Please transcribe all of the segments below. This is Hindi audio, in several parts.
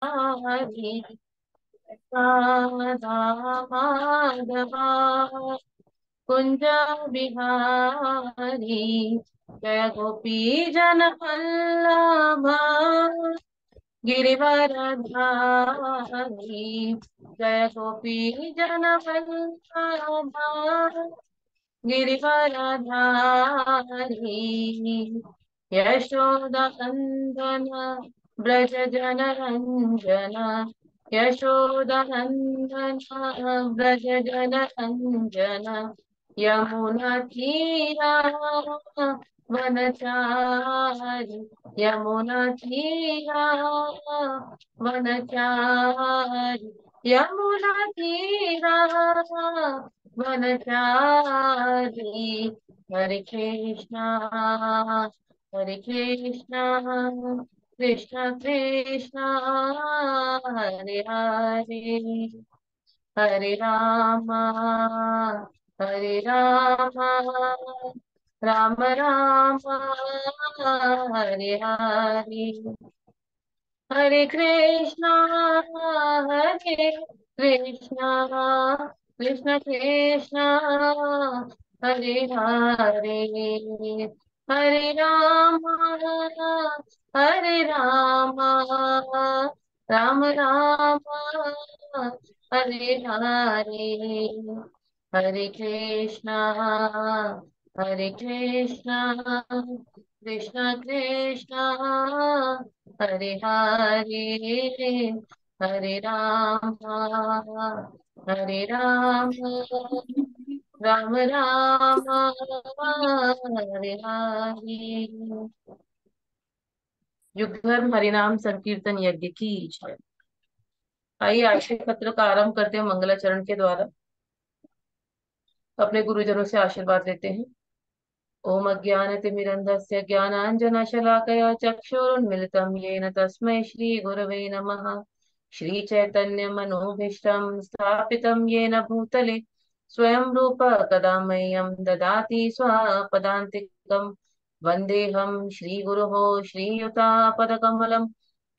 हरि राधा माधवा कुंज बिहारी जय गोपी जन वल्लभा गिरिवरधारी जय गोपी जन वल्लभा गिरिवरधारी यशोदनन्दन व्रज जन रंजन यशोदनन्दन व्रज जन रंजन यमुना तीरा वनचारी यमुना तीरा वनचारी यमुना तीरा वनचारी हरे कृष्णा कृष्ण कृष्ण हरे हरे हरे राम राम राम हरे हरे हरे कृष्णा कृष्ण कृष्ण हरे हरे हरे राम राम राम हरे हरे हरे कृष्णा कृष्ण कृष्ण हरे हरे हरे राम राम राम हरे हरे। युग धर्म हरिनाम संकीर्तन यज्ञ की जय। आइए आशय पत्र का आरंभ करते हैं मंगलाचरण के द्वारा। अपने गुरुजनों से आशीर्वाद लेते हैं। ओम अज्ञानतिमिरन्धस्य ज्ञानाञ्जनशलाकया चक्षुरुन्मिलितं येन तस्मै श्रीगुरवे नमः। श्रीचैतन्यमनोभीष्टं स्थापितं येन भूतले स्वयं रूप कदा मह्यं ददाति स्वपदान्तिकम्। वन्देऽहं श्रीगुरोः श्रीयुतापदकमलं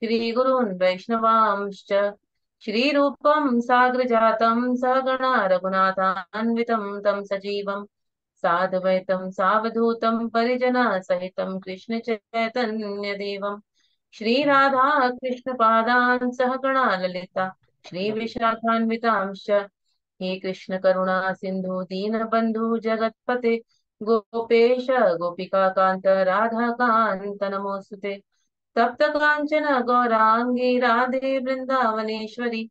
श्रीगुरून् वैष्णवांश्च श्रीरूपं साग्रजातं सहगणा रघुनाथान्वितं तं सजीवम् साद्वैतं सावधूतं परिजना सहितं कृष्ण चैतन्य देवं श्री राधा कृष्ण पादान् सहगणा ललिता श्री विशाखान्वितांश्च हे कृष्ण करुणा सिंधु दीनबंधु जगत्पते गोपेश गोपिका कांत राधा कांत नमोस्तुते तप्त कांचन गौरांगी राधे वृंदावनेश्वरी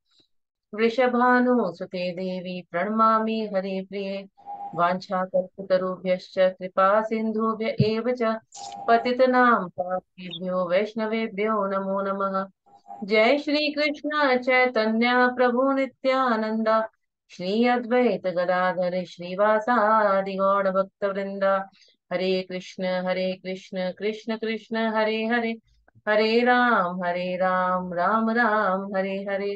वृषभानुसुते देवी प्रणमामि हरे प्रिये वाञ्छाकल्पतरुभ्यश्च कृपा सिन्धुभ्य एव च पतितनां पापेभ्यो वैष्णवेभ्यो नमो नमः। जय श्री कृष्ण चैतन्य प्रभु नित्यानंद श्री अद्वैत गदाधर श्रीवासादि गौड़ भक्त वृंदा हरे कृष्ण कृष्ण कृष्ण हरे हरे हरे राम राम राम हरे हरे।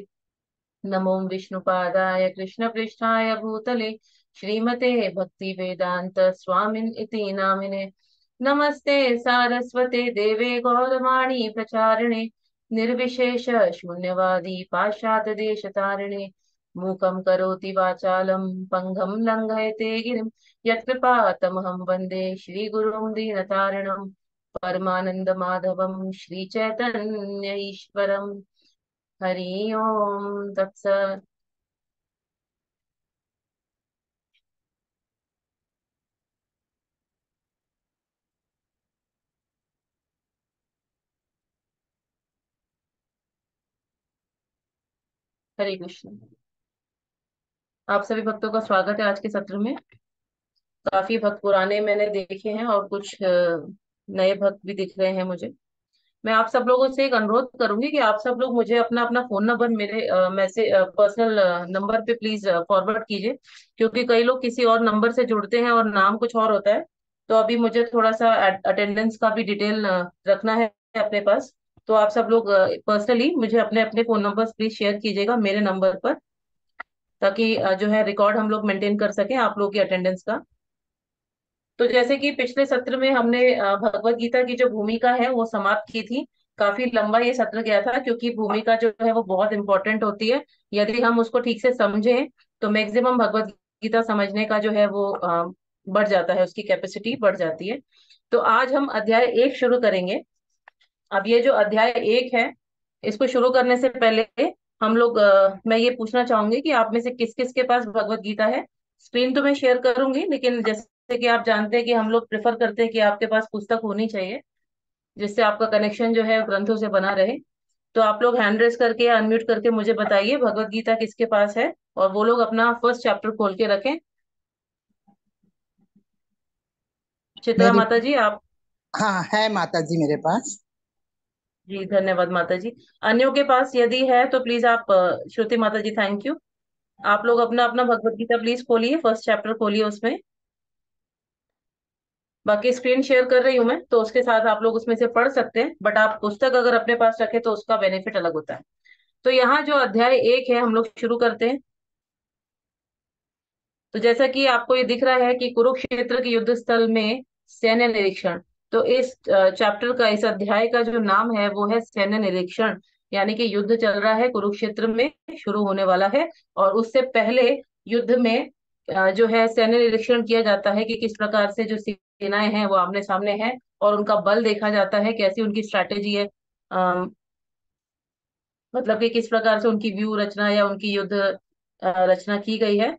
नमो विष्णुपादाय कृष्णपृष्ठाय भूतले श्रीमते भक्ति वेदांत स्वामिन् इति नामिने नमस्ते सारस्वते देवे गौरवाणी प्रचारिणे निर्विशेष शून्यवादी पाश्चात्य देश तारिणे मूकं करोति वाचालं पंगं लंघयते गिरिं यत्कृपातमहं वन्दे श्रीगुरुं दीनतारिणं परमानंद माधवं श्रीचैतन्य ईश्वरम्। हरि ओम तत्सत। हरे कृष्ण। आप सभी भक्तों का स्वागत है आज के सत्र में। काफी भक्त पुराने मैंने देखे हैं और कुछ नए भक्त भी दिख रहे हैं मुझे। मैं आप सब लोगों से एक अनुरोध करूंगी कि आप सब लोग मुझे अपना अपना फोन नंबर मेरे मैसेज पर्सनल नंबर पे प्लीज फॉरवर्ड कीजिए, क्योंकि कई लोग किसी और नंबर से जुड़ते हैं और नाम कुछ और होता है। तो अभी मुझे थोड़ा सा अटेंडेंस का भी डिटेल रखना है अपने पास। तो आप सब लोग पर्सनली मुझे अपने अपने फोन नंबर प्लीज शेयर कीजिएगा मेरे नंबर पर, ताकि जो है रिकॉर्ड हम लोग मेंटेन कर सकें आप लोग की अटेंडेंस का। तो जैसे कि पिछले सत्र में हमने भगवत गीता की जो भूमिका है वो समाप्त की थी। काफी लंबा ये सत्र गया था, क्योंकि भूमिका जो है वो बहुत इंपॉर्टेंट होती है। यदि हम उसको ठीक से समझें तो मैक्सिमम भगवत गीता समझने का जो है वो बढ़ जाता है, उसकी कैपेसिटी बढ़ जाती है। तो आज हम अध्याय 1 शुरू करेंगे। अब ये जो अध्याय 1 है, इसको शुरू करने से पहले हम लोग मैं ये पूछना चाहूंगी कि आप में से किस किस के पास भगवत गीता है। स्क्रीन तो मैं शेयर करूंगी, लेकिन जैसे कि आप जानते हैं कि हम लोग प्रेफर करते हैं कि आपके पास पुस्तक होनी चाहिए, जिससे आपका कनेक्शन जो है ग्रंथों से बना रहे। तो आप लोग हैंड रेस करके या अनम्यूट करके मुझे बताइए भगवत गीता किसके पास है, और वो लोग अपना फर्स्ट चैप्टर खोल के रखें। चित्रा मेरे माता जी आप। हाँ, है माता जी मेरे पास। जी धन्यवाद माता जी। अन्यों के पास यदि है तो प्लीज आप, श्रुति माता जी थैंक यू। आप लोग अपना अपना भगवत गीता प्लीज खोलिए, फर्स्ट चैप्टर खोलिए उसमें। बाकी स्क्रीन शेयर कर रही हूँ मैं, तो उसके साथ आप लोग उसमें से पढ़ सकते हैं, बट आप पुस्तक अगर अपने पास रखे तो उसका बेनिफिट अलग होता है। तो यहाँ जो अध्याय 1 है हम लोग शुरू करते हैं। तो जैसा कि आपको ये दिख रहा है कि कुरुक्षेत्र के युद्ध स्थल में सैन्य निरीक्षण। तो इस चैप्टर का, इस अध्याय का जो नाम है वो है सैन्य निरीक्षण। यानी कि युद्ध चल रहा है कुरुक्षेत्र में, शुरू होने वाला है। और उससे पहले युद्ध में जो है सैन्य निरीक्षण किया जाता है कि किस प्रकार से जो सेनाएं हैं वो आमने सामने हैं, और उनका बल देखा जाता है, कैसी उनकी स्ट्रैटेजी है। मतलब कि किस प्रकार से उनकी व्यू रचना या उनकी युद्ध रचना की गई है।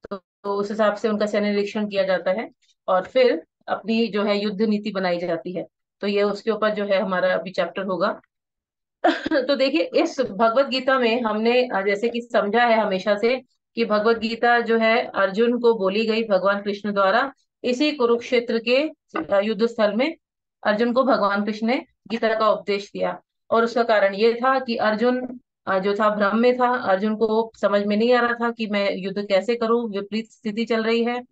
तो उस हिसाब से उनका सैन्य निरीक्षण किया जाता है, और फिर अपनी जो है युद्ध नीति बनाई जाती है। तो ये उसके ऊपर जो है हमारा अभी चैप्टर होगा। तो देखिए, इस भगवत गीता में हमने जैसे कि समझा है हमेशा से कि भगवत गीता जो है अर्जुन को बोली गई भगवान कृष्ण द्वारा, इसी कुरुक्षेत्र के युद्ध स्थल में अर्जुन को भगवान कृष्ण ने गीता का उपदेश दिया। और उसका कारण ये था कि अर्जुन जो था भ्रम में था, अर्जुन को समझ में नहीं आ रहा था कि मैं युद्ध कैसे करूं, विपरीत स्थिति चल रही है।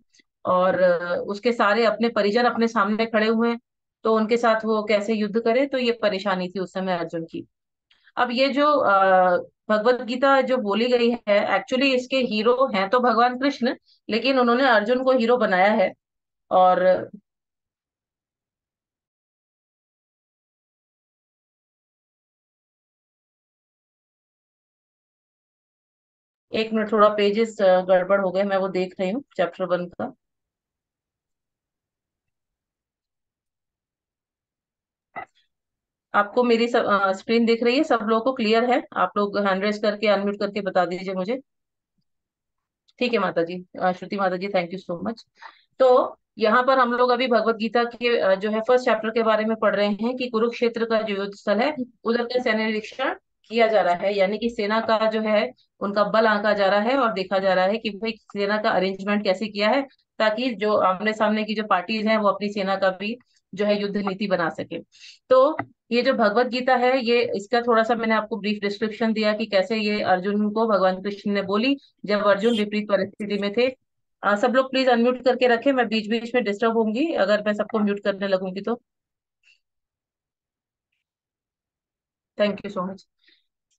और उसके सारे अपने परिजन अपने सामने खड़े हुए हैं, तो उनके साथ वो कैसे युद्ध करे, तो ये परेशानी थी उस समय अर्जुन की। अब ये जो भगवत गीता जो बोली गई है, एक्चुअली इसके हीरो हैं तो भगवान कृष्ण, लेकिन उन्होंने अर्जुन को हीरो बनाया है। और एक मिनट, थोड़ा पेजेस गड़बड़ हो गए, मैं वो देख रही हूँ चैप्टर 1 का। आपको मेरी स्क्रीन दिख रही है? सब लोगों को क्लियर है? आप लोग हैंड रेस करके अनम्यूट करके बता दीजिए मुझे। ठीक है माता जी, श्रुति माता जी थैंक यू सो मच। तो यहाँ पर हम लोग अभी भगवत गीता के जो है फर्स्ट चैप्टर के बारे में पढ़ रहे हैं कि कुरुक्षेत्र का जो युद्ध स्थल है, उधर का सैन्य निरीक्षण किया जा रहा है। यानी कि सेना का जो है उनका बल आंका जा रहा है, और देखा जा रहा है कि भाई सेना का अरेंजमेंट कैसे किया है, ताकि जो आमने सामने की जो पार्टीज हैं वो अपनी सेना का भी जो है युद्ध नीति बना सके। तो ये जो भगवत गीता है, ये इसका थोड़ा सा मैंने आपको ब्रीफ डिस्क्रिप्शन दिया कि कैसे ये अर्जुन को भगवान कृष्ण ने बोली, जब अर्जुन विपरीत परिस्थिति में थे। सब लोग प्लीज अनम्यूट करके रखें, मैं बीच बीच में डिस्टर्ब होंगी अगर मैं सबको म्यूट करने लगूंगी तो। Thank you so much.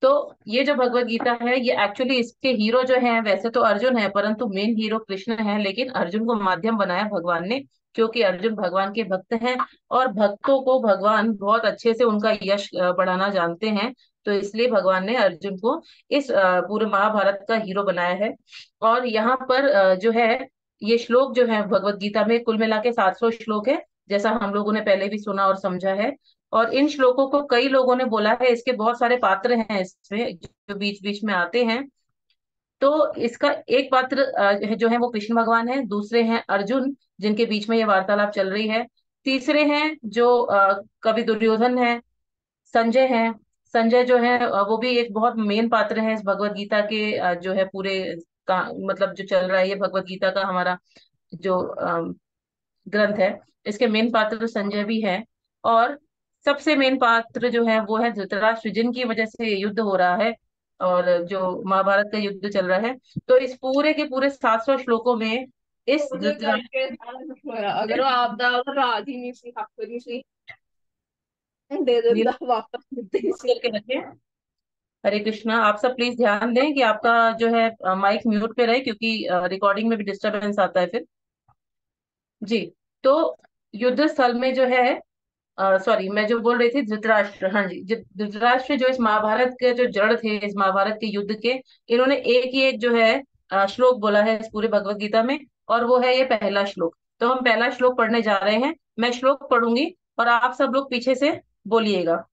तो ये जो भगवत गीता है, ये एक्चुअली इसके हीरो जो हैं वैसे तो अर्जुन है, परंतु मेन हीरो कृष्ण है, लेकिन अर्जुन को माध्यम बनाया भगवान ने, क्योंकि अर्जुन भगवान के भक्त हैं। और भक्तों को भगवान बहुत अच्छे से उनका यश बढ़ाना जानते हैं। तो इसलिए भगवान ने अर्जुन को इस पूरे महाभारत का हीरो बनाया है। और यहाँ पर जो है ये श्लोक जो है भगवत गीता में कुल मिला के 700 श्लोक है, जैसा हम लोगों ने पहले भी सुना और समझा है। और इन श्लोकों को कई लोगों ने बोला है, इसके बहुत सारे पात्र हैं इसमें जो बीच बीच में आते हैं। तो इसका एक पात्र जो है वो कृष्ण भगवान है, दूसरे हैं अर्जुन जिनके बीच में ये वार्तालाप चल रही है, तीसरे हैं जो कवि दुर्योधन है, संजय है। संजय जो है वो भी एक बहुत मेन पात्र है इस भगवत गीता के जो है पूरे का, मतलब जो चल रहा है ये भगवत गीता का हमारा जो ग्रंथ है, इसके मेन पात्र संजय भी है। और सबसे मेन पात्र जो है वो है धृतराष्ट्र, जिनकी वजह से ये युद्ध हो रहा है और जो महाभारत का युद्ध चल रहा है। तो इस पूरे के पूरे 700 श्लोकों में इस ਉਹਦੇ ਕਰਕੇ धृतराष्ट्र ਸਾਰਾ ਕੁਛ ਹੋਇਆ ਅਗਰ ਉਹ ਆਪਦਾ ਉਹ ਰਾਜ ਹੀ ਨਹੀਂ ਸੀ ਹੱਕ ਨਹੀਂ ਸੀ ਦੇ नीला ਦਿੰਦਾ ਵਾਪਸ ਦਿੱਤੇ ਹੀ ਸੀ करके रखे। हरे कृष्णा। आप सब प्लीज ध्यान दें कि आपका जो है माइक म्यूट पे रहे, क्योंकि रिकॉर्डिंग में भी डिस्टरबेंस आता है फिर। जी। तो युद्ध स्थल में जो है सॉरी, मैं जो बोल रही थी धृतराष्ट्र, हाँ जी, धृतराष्ट्र जो इस महाभारत के जो जड़ थे, इस महाभारत के युद्ध के, इन्होंने एक ही एक जो है श्लोक बोला है इस पूरे भगवत गीता में, और वो है ये पहला श्लोक। तो हम पहला श्लोक पढ़ने जा रहे हैं। मैं श्लोक पढ़ूंगी और आप सब लोग पीछे से बोलिएगा।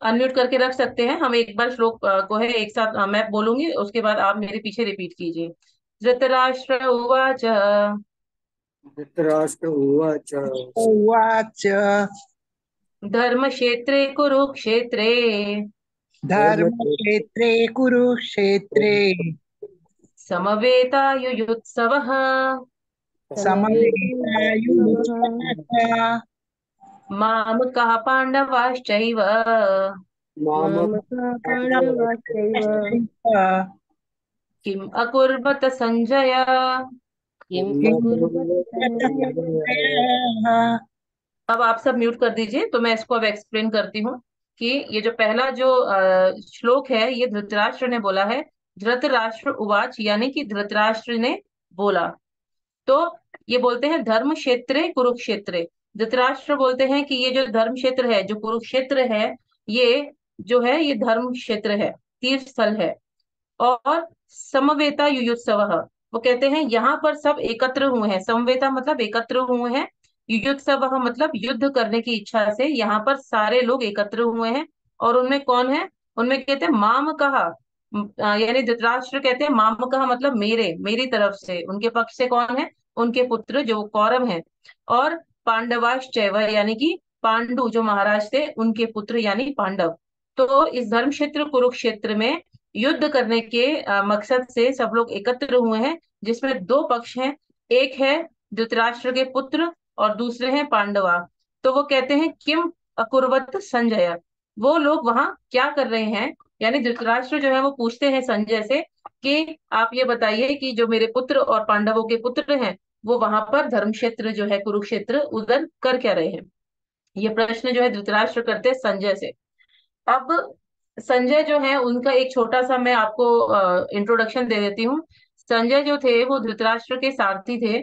अनम्यूट करके रख सकते हैं। हम एक बार श्लोक को है एक साथ, मैं बोलूंगी, उसके बाद आप मेरे पीछे रिपीट कीजिए। धृतराष्ट्र उवाच धृतराष्ट्र उवाच। उवाच। धर्मक्षेत्रे कुरुक्षेत्रे धर्मक्षेत्रे कुरुक्षेत्रे समवेतायुयुत्सवः समवेतायुयुत्सवः मामकाः पाण्डवाश्चैव मामका पाण्डवाश्चैव किम् अकुर्वत सञ्जय। किम् अकुर्वत सञ्जय। अब आप सब म्यूट कर दीजिए, तो मैं इसको अब एक्सप्लेन करती हूँ कि ये जो पहला जो श्लोक है ये धृतराष्ट्र ने बोला है। धृतराष्ट्र उवाच यानी कि धृतराष्ट्र ने बोला। तो ये बोलते हैं धर्म क्षेत्र कुरुक्षेत्र। धृतराष्ट्र बोलते हैं कि ये जो धर्म क्षेत्र है, जो कुरुक्षेत्र है, ये जो है ये धर्म क्षेत्र है, तीर्थ स्थल है। और समवेता युयुत्सव, वो कहते हैं यहाँ पर सब एकत्र हुए हैं। समवेता मतलब एकत्र हुए हैं, युयुत्सव मतलब युद्ध करने की इच्छा से यहाँ पर सारे लोग एकत्र हुए हैं। और उनमें कौन है? उनमें कहते हैं माम कहा, यानी धृतराष्ट्र कहते हैं माम कहा मतलब मेरे, मेरी तरफ से, उनके पक्ष से कौन है? उनके पुत्र जो कौरव हैं। और पांडवाश्चैव यानी कि पांडु जो महाराज थे उनके पुत्र यानी पांडव। तो इस धर्म क्षेत्र कुरुक्षेत्र में युद्ध करने के मकसद से सब लोग एकत्र हुए हैं, जिसमें दो पक्ष हैं। एक है धृतराष्ट्र के पुत्र और दूसरे हैं पांडवा। तो वो कहते हैं किम अकुर्वत संजय, वो लोग वहां क्या कर रहे हैं? यानी धृतराष्ट्र जो है वो पूछते हैं संजय से कि आप ये बताइए कि जो मेरे पुत्र और पांडवों के पुत्र हैं वो वहां पर धर्म क्षेत्र जो है कुरुक्षेत्र उधर कर क्या रहे हैं? ये प्रश्न जो है धृतराष्ट्र करते हैं संजय से। अब संजय जो है उनका एक छोटा सा मैं आपको इंट्रोडक्शन दे देती हूँ। संजय जो थे वो धृतराष्ट्र के सारथी थे।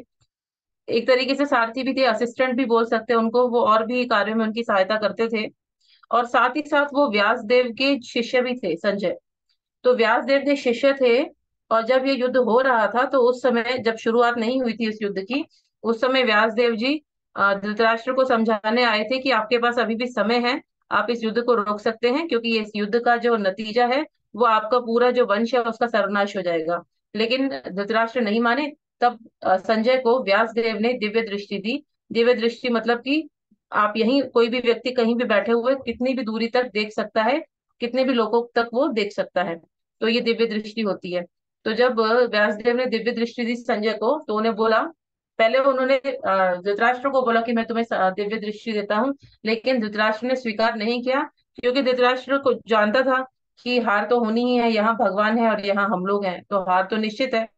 एक तरीके से सारथी भी थे, असिस्टेंट भी बोल सकते हैं उनको, वो और भी कार्यों में उनकी सहायता करते थे। और साथ ही साथ वो व्यास देव के शिष्य भी थे संजय। तो व्यास देव के शिष्य थे। और जब ये युद्ध हो रहा था तो उस समय जब शुरुआत नहीं हुई थी इस युद्ध की, उस समय व्यास देव जी धृतराष्ट्र को समझाने आए थे कि आपके पास अभी भी समय है, आप इस युद्ध को रोक सकते हैं, क्योंकि इस युद्ध का जो नतीजा है वो आपका पूरा जो वंश है उसका सर्वनाश हो जाएगा। लेकिन धृतराष्ट्र नहीं माने। तब संजय को व्यास देव ने दिव्य दृष्टि दी। दिव्य दृष्टि मतलब कि आप यहीं कोई भी व्यक्ति कहीं भी बैठे हुए कितनी भी दूरी तक देख सकता है, कितने भी लोगों तक वो देख सकता है। तो ये दिव्य दृष्टि होती है। तो जब व्यासदेव ने दिव्य दृष्टि दी संजय को, तो उन्हें बोला, पहले उन्होंने धृतराष्ट्र को बोला कि मैं तुम्हें दिव्य दृष्टि देता हूँ। लेकिन धृतराष्ट्र ने स्वीकार नहीं किया, क्योंकि धृतराष्ट्र को जानता था कि हार तो होनी ही है, यहाँ भगवान है और यहाँ हम लोग हैं, तो हार तो निश्चित है।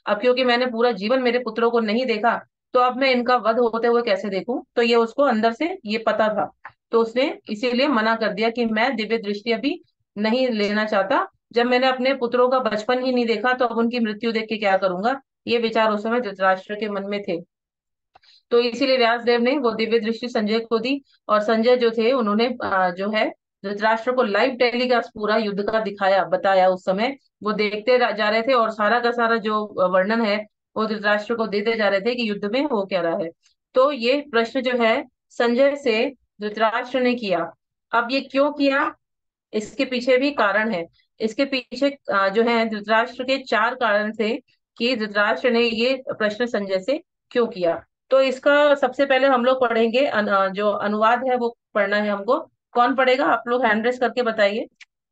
अब क्योंकि मैंने पूरा जीवन मेरे पुत्रों को नहीं देखा, तो अब मैं इनका वध होते हुए कैसे देखूं? तो ये उसको अंदर से ये पता था। तो उसने इसीलिए मना कर दिया कि मैं दिव्य दृष्टि अभी नहीं लेना चाहता। जब मैंने अपने पुत्रों का बचपन ही नहीं देखा तो अब उनकी मृत्यु देख के क्या करूंगा? ये विचार उस समय धृतराष्ट्र के मन में थे। तो इसीलिए व्यासदेव ने वो दिव्य दृष्टि संजय को दी। और संजय जो थे उन्होंने जो है धृतराष्ट्र को लाइव टेलीकास्ट पूरा युद्ध का दिखाया, बताया। उस समय वो देखते जा रहे थे और सारा का सारा जो वर्णन है वो धृतराष्ट्र को देते जा रहे थे कि युद्ध में हो क्या रहा है। तो ये प्रश्न जो है संजय से धृतराष्ट्र ने किया। अब ये क्यों किया, इसके पीछे भी कारण है। इसके पीछे जो है धृतराष्ट्र के चार कारण थे कि धृतराष्ट्र ने ये प्रश्न संजय से क्यों किया। तो इसका सबसे पहले हम लोग पढ़ेंगे जो अनुवाद है वो पढ़ना है हमको। कौन पढ़ेगा? आप लोग हैंड रेस करके बताइए।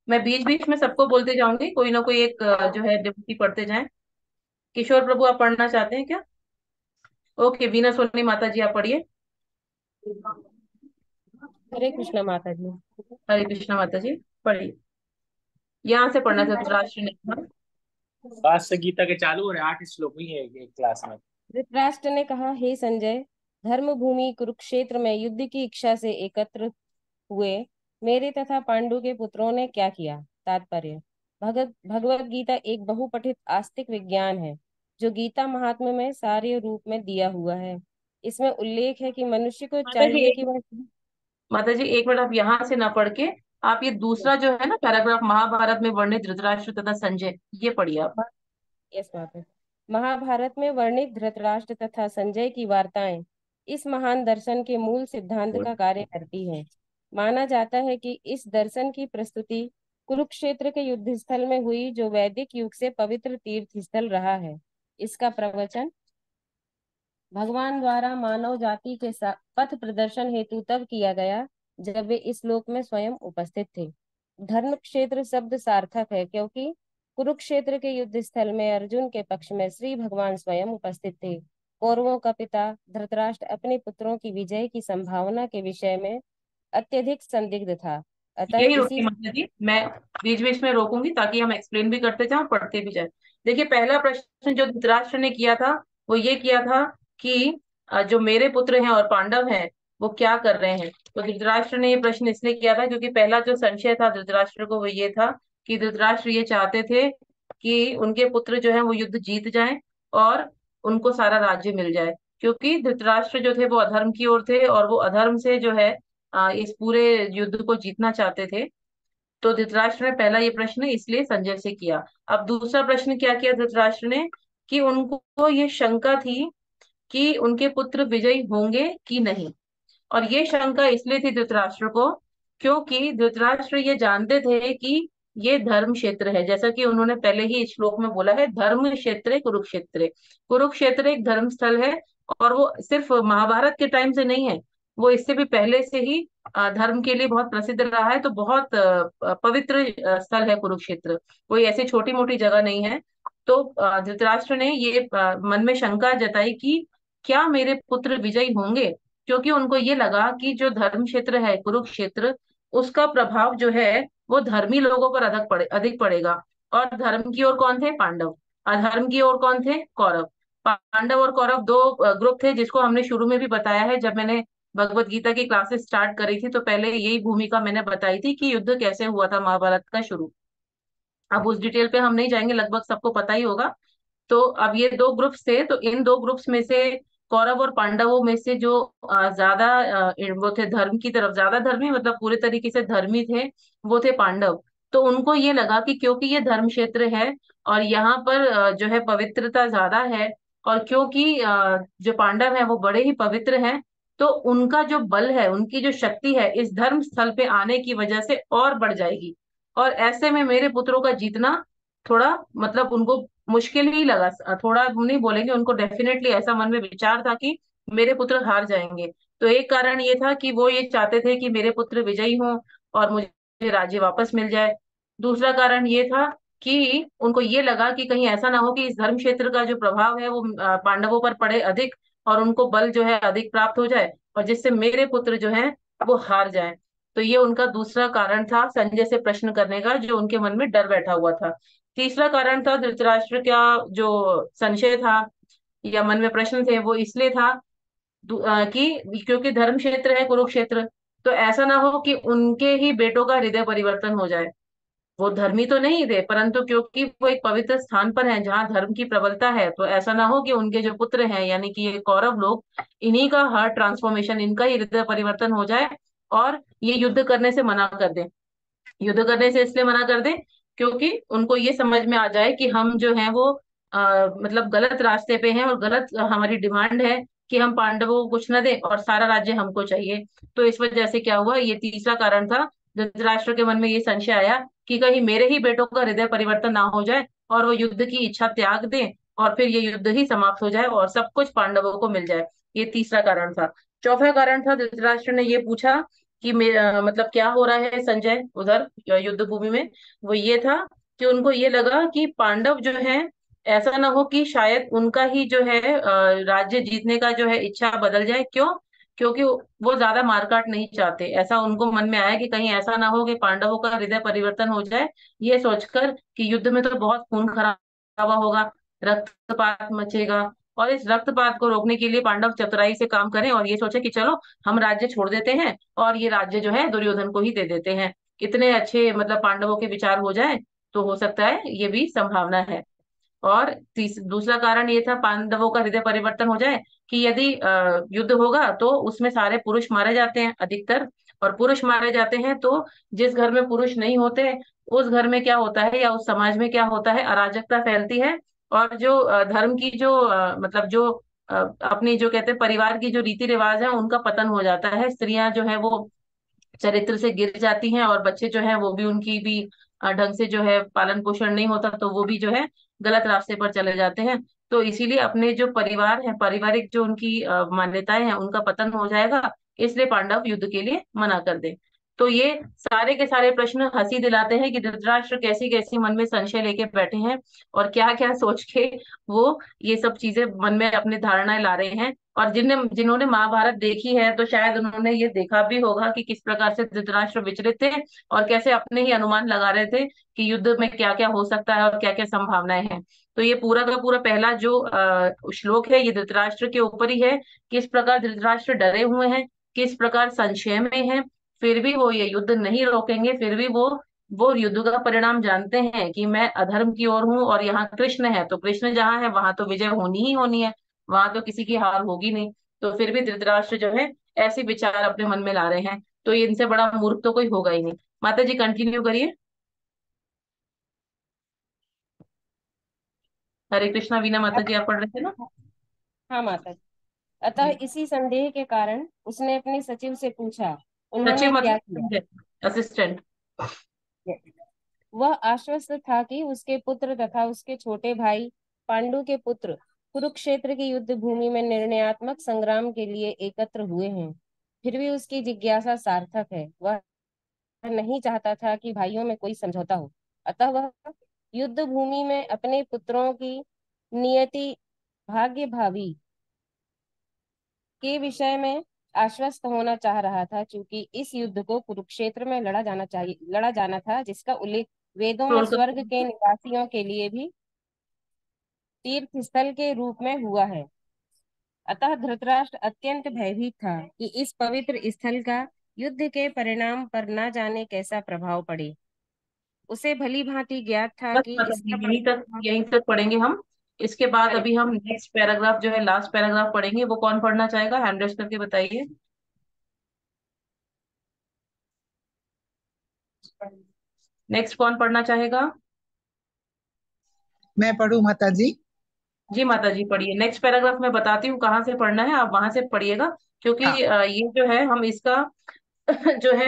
मैं बीच बीच में सबको बोलते जाऊंगी, कोई ना कोई एक जो है डिप्टी पढ़ते जाएं। किशोर प्रभु आप पढ़ना चाहते हैं क्या? ओके, वीना सोनी माता जी आप पढ़िए। हरे कृष्णा माता जी। हरे कृष्णा माता जी पढ़िए। यहाँ से पढ़ना धृतराष्ट्र ने कहा। पांच से गीता के चालू हो रहे 8 श्लोक हुई है एक क्लास में। धृतराष्ट्र ने कहा, हे संजय, धर्म भूमि कुरुक्षेत्र में युद्ध की इच्छा से एकत्र हुए मेरे तथा पांडु के पुत्रों ने क्या किया। तात्पर्य: भगवत गीता एक बहुपठित आस्तिक विज्ञान है जो गीता महात्म्य में सारे रूप में दिया हुआ है। इसमें उल्लेख है कि मनुष्य को माता जी चाहिए एक कि वह। माता जी एक मिनट, आप यहाँ से ना पढ़ के आप ये दूसरा जो है ना पैराग्राफ, महाभारत में वर्णित धृतराष्ट्र तथा संजय, ये पढ़िए आप। यस बात है। महाभारत में वर्णित धृतराष्ट्र तथा संजय की वार्ताएं इस महान दर्शन के मूल सिद्धांत का कार्य करती हैं। माना जाता है कि इस दर्शन की प्रस्तुति कुरुक्षेत्र के युद्ध स्थल में हुई, जो वैदिक युग से पवित्र तीर्थ स्थल रहा है। इसका प्रवचन भगवान द्वारा मानव जाति के पथ प्रदर्शन हेतु तब किया गया जब वे इस लोक में स्वयं उपस्थित थे। धर्म क्षेत्र शब्द सार्थक है, क्योंकि कुरुक्षेत्र के युद्ध स्थल में अर्जुन के पक्ष में श्री भगवान स्वयं उपस्थित थे। कौरवों का पिता धृतराष्ट्र अपने पुत्रों की विजय की संभावना के विषय में अत्यधिक संदिग्ध था। अतः यही इसी। रोकिए माता जी, मैं बीच बीच में रोकूंगी ताकि हम एक्सप्लेन भी करते जाएं और पढ़ते भी जाएं। देखिए, पहला प्रश्न जो धृतराष्ट्र ने किया था वो ये किया था कि जो मेरे पुत्र हैं और पांडव हैं वो क्या कर रहे हैं। तो धृतराष्ट्र ने ये प्रश्न इसलिए किया था क्योंकि पहला जो संशय था धृतराष्ट्र को वो ये था कि धृतराष्ट्र ये चाहते थे कि उनके पुत्र जो है वो युद्ध जीत जाएं और उनको सारा राज्य मिल जाए, क्योंकि धृतराष्ट्र जो थे वो अधर्म की ओर थे और वो अधर्म से जो है इस पूरे युद्ध को जीतना चाहते थे। तो धृतराष्ट्र ने पहला ये प्रश्न इसलिए संजय से किया। अब दूसरा प्रश्न क्या किया धृतराष्ट्र ने कि उनको ये शंका थी कि उनके पुत्र विजयी होंगे कि नहीं। और ये शंका इसलिए थी धृतराष्ट्र को क्योंकि धृतराष्ट्र ये जानते थे कि ये धर्म क्षेत्र है, जैसा कि उन्होंने पहले ही इस श्लोक में बोला है, धर्म क्षेत्र कुरुक्षेत्र। कुरुक्षेत्र एक धर्म स्थल है और वो सिर्फ महाभारत के टाइम से नहीं है, वो इससे भी पहले से ही धर्म के लिए बहुत प्रसिद्ध रहा है। तो बहुत पवित्र स्थल है कुरुक्षेत्र, कोई ऐसी छोटी मोटी जगह नहीं है। तो धृतराष्ट्र ने ये मन में शंका जताई कि क्या मेरे पुत्र विजयी होंगे, क्योंकि उनको ये लगा कि जो धर्म क्षेत्र है कुरुक्षेत्र, उसका प्रभाव जो है वो धर्मी लोगों पर अधिक पड़ेगा। और धर्म की ओर कौन थे? पांडव। अधर्म की ओर कौन थे? कौरव। पांडव और कौरव दो ग्रुप थे, जिसको हमने शुरू में भी बताया है। जब मैंने भगवत गीता की क्लासेस स्टार्ट करी थी तो पहले यही भूमिका मैंने बताई थी कि युद्ध कैसे हुआ था महाभारत का शुरू। अब उस डिटेल पे हम नहीं जाएंगे, लगभग सबको पता ही होगा। तो अब ये दो ग्रुप्स थे, तो इन दो ग्रुप्स में से कौरव और पांडवों में से जो ज्यादा वो थे धर्म की तरफ, ज्यादा धर्मी मतलब पूरे तरीके से धर्मी थे, वो थे पांडव। तो उनको ये लगा कि क्योंकि ये धर्म क्षेत्र है और यहाँ पर जो है पवित्रता ज्यादा है, और क्योंकि जो पांडव है वो बड़े ही पवित्र हैं, तो उनका जो बल है, उनकी जो शक्ति है इस धर्म स्थल पे आने की वजह से और बढ़ जाएगी। और ऐसे में मेरे पुत्रों का जीतना थोड़ा मतलब उनको मुश्किल ही लगा। थोड़ा हम नहीं बोलेंगे, उनको डेफिनेटली ऐसा मन में विचार था कि मेरे पुत्र हार जाएंगे। तो एक कारण ये था कि वो ये चाहते थे कि मेरे पुत्र विजयी हों और मुझे राज्य वापस मिल जाए। दूसरा कारण ये था कि उनको ये लगा कि कहीं ऐसा ना हो कि इस धर्म क्षेत्र का जो प्रभाव है वो पांडवों पर पड़े अधिक, और उनको बल जो है अधिक प्राप्त हो जाए और जिससे मेरे पुत्र जो है वो हार जाए। तो ये उनका दूसरा कारण था संजय से प्रश्न करने का, जो उनके मन में डर बैठा हुआ था। तीसरा कारण था धृतराष्ट्र का जो संशय था या मन में प्रश्न थे, वो इसलिए था कि क्योंकि धर्म क्षेत्र है कुरुक्षेत्र, तो ऐसा ना हो कि उनके ही बेटों का हृदय परिवर्तन हो जाए। वो धर्मी तो नहीं थे, परंतु क्योंकि वो एक पवित्र स्थान पर हैं जहाँ धर्म की प्रबलता है, तो ऐसा ना हो कि उनके जो पुत्र हैं यानी कि ये कौरव लोग, इन्हीं का हार्ट ट्रांसफॉर्मेशन, इनका ही हृदय परिवर्तन हो जाए और ये युद्ध करने से मना कर दें। युद्ध करने से इसलिए मना कर दें क्योंकि उनको ये समझ में आ जाए कि हम जो है वो मतलब गलत रास्ते पे हैं और गलत हमारी डिमांड है कि हम पांडवों को कुछ न दें और सारा राज्य हमको चाहिए। तो इस वजह से क्या हुआ, ये तीसरा कारण था। धृतराष्ट्र के मन में ये संशय आया कि कहीं मेरे ही बेटों का हृदय परिवर्तन ना हो जाए और वो युद्ध की इच्छा त्याग दें और फिर ये युद्ध ही समाप्त हो जाए और सब कुछ पांडवों को मिल जाए। ये तीसरा कारण था। चौथा कारण था, धृतराष्ट्र ने ये पूछा कि मतलब क्या हो रहा है संजय उधर युद्ध भूमि में। वो ये था कि उनको ये लगा कि पांडव जो है, ऐसा ना हो कि शायद उनका ही जो है राज्य जीतने का जो है इच्छा बदल जाए। क्यों? क्योंकि वो ज्यादा मारकाट नहीं चाहते। ऐसा उनको मन में आया कि कहीं ऐसा ना हो कि पांडवों का हृदय परिवर्तन हो जाए, ये सोचकर कि युद्ध में तो बहुत खून खराबा होगा, रक्तपात मचेगा, और इस रक्तपात को रोकने के लिए पांडव चतुराई से काम करें और ये सोचे कि चलो हम राज्य छोड़ देते हैं और ये राज्य जो है दुर्योधन को ही दे देते हैं। इतने अच्छे मतलब पांडवों के विचार हो जाए तो हो सकता है, ये भी संभावना है। और दूसरा कारण ये था पांडवों का हृदय परिवर्तन हो जाए, कि यदि युद्ध होगा तो उसमें सारे पुरुष मारे जाते हैं अधिकतर, और पुरुष मारे जाते हैं तो जिस घर में पुरुष नहीं होते उस घर में क्या होता है या उस समाज में क्या होता है, अराजकता फैलती है। और जो धर्म की जो मतलब जो अ, अपनी जो कहते हैं परिवार की जो रीति रिवाज है उनका पतन हो जाता है। स्त्रियां जो है वो चरित्र से गिर जाती हैं, और बच्चे जो है वो भी उनकी भी ढंग से जो है पालन पोषण नहीं होता, तो वो भी जो है गलत रास्ते पर चले जाते हैं। तो इसीलिए अपने जो परिवार है, पारिवारिक जो उनकी मान्यताएं हैं उनका पतन हो जाएगा, इसलिए पांडव युद्ध के लिए मना कर दे। तो ये सारे के सारे प्रश्न हंसी दिलाते हैं कि धृतराष्ट्र कैसी कैसी मन में संशय लेके बैठे हैं, और क्या क्या सोच के वो ये सब चीजें मन में अपनी धारणाएं ला रहे हैं। और जिन्होंने महाभारत देखी है तो शायद उन्होंने ये देखा भी होगा कि किस प्रकार से धृतराष्ट्र विचलित थे, और कैसे अपने ही अनुमान लगा रहे थे कि युद्ध में क्या क्या हो सकता है और क्या क्या संभावनाएं हैं। तो ये पूरा का पूरा पहला जो श्लोक है ये धृतराष्ट्र के ऊपर ही है, किस प्रकार धृतराष्ट्र डरे हुए हैं, किस प्रकार संशय में है, फिर भी वो ये युद्ध नहीं रोकेंगे, फिर भी वो युद्ध का परिणाम जानते हैं कि मैं अधर्म की ओर हूँ और यहाँ कृष्ण है, तो कृष्ण जहाँ है वहां तो विजय होनी ही होनी है, वहां तो किसी की हार होगी नहीं। तो फिर भी धृतराष्ट्र जो है ऐसे विचार अपने मन में ला रहे हैं, तो ये इनसे बड़ा मूर्ख तो कोई होगा ही नहीं। माता जी कंटिन्यू करिए। हरे कृष्णा। वीना माता जी आप पढ़ रहे थे ना? हाँ माता जी। अतः जी। इसी संदेह के कारण उसने अपने सचिव से पूछा, सचिव उन्होंने क्या किया। मतलब असिस्टेंट। वह आश्वस्त था कि उसके पुत्र तथा उसके छोटे भाई पांडु के पुत्र कुरुक्षेत्र की युद्ध भूमि में निर्णयात्मक संग्राम के लिए एकत्र हुए हैं। फिर भी उसकी जिज्ञासा सार्थक है। वह नहीं चाहता था कि भाइयों में कोई समझौता हो। अतः वह युद्ध भूमि में अपने पुत्रों की नियति भाग्य भावी के विषय में आश्वस्त होना चाह रहा था, क्योंकि इस युद्ध को कुरुक्षेत्र में लड़ा जाना था, जिसका उल्लेख वेदों में स्क्रॉल स्वर्ग कर। के निवासियों के लिए भी तीर्थ स्थल के रूप में हुआ है। अतः धृतराष्ट्र अत्यंत भयभीत था कि इस पवित्र स्थल का युद्ध के परिणाम पर न जाने कैसा प्रभाव पड़े। उसे भली भांति ज्ञात था बस कि मतलब इसका यहीं तक पढ़ेंगे हम। इसके बाद हरे अभी हम नेक्स्ट पैराग्राफ जो है लास्ट पैराग्राफ पढ़ेंगे, वो कौन पढ़ना चाहेगा, हैंड रेस करके बताइए। नेक्स्ट कौन पढ़ना चाहेगा? मैं पढ़ूं माता जी? जी माता जी पढ़िए। नेक्स्ट पैराग्राफ मैं बताती हूँ कहाँ से पढ़ना है, आप वहां से पढ़िएगा। हाँ। क्योंकि ये जो है हम इसका जो है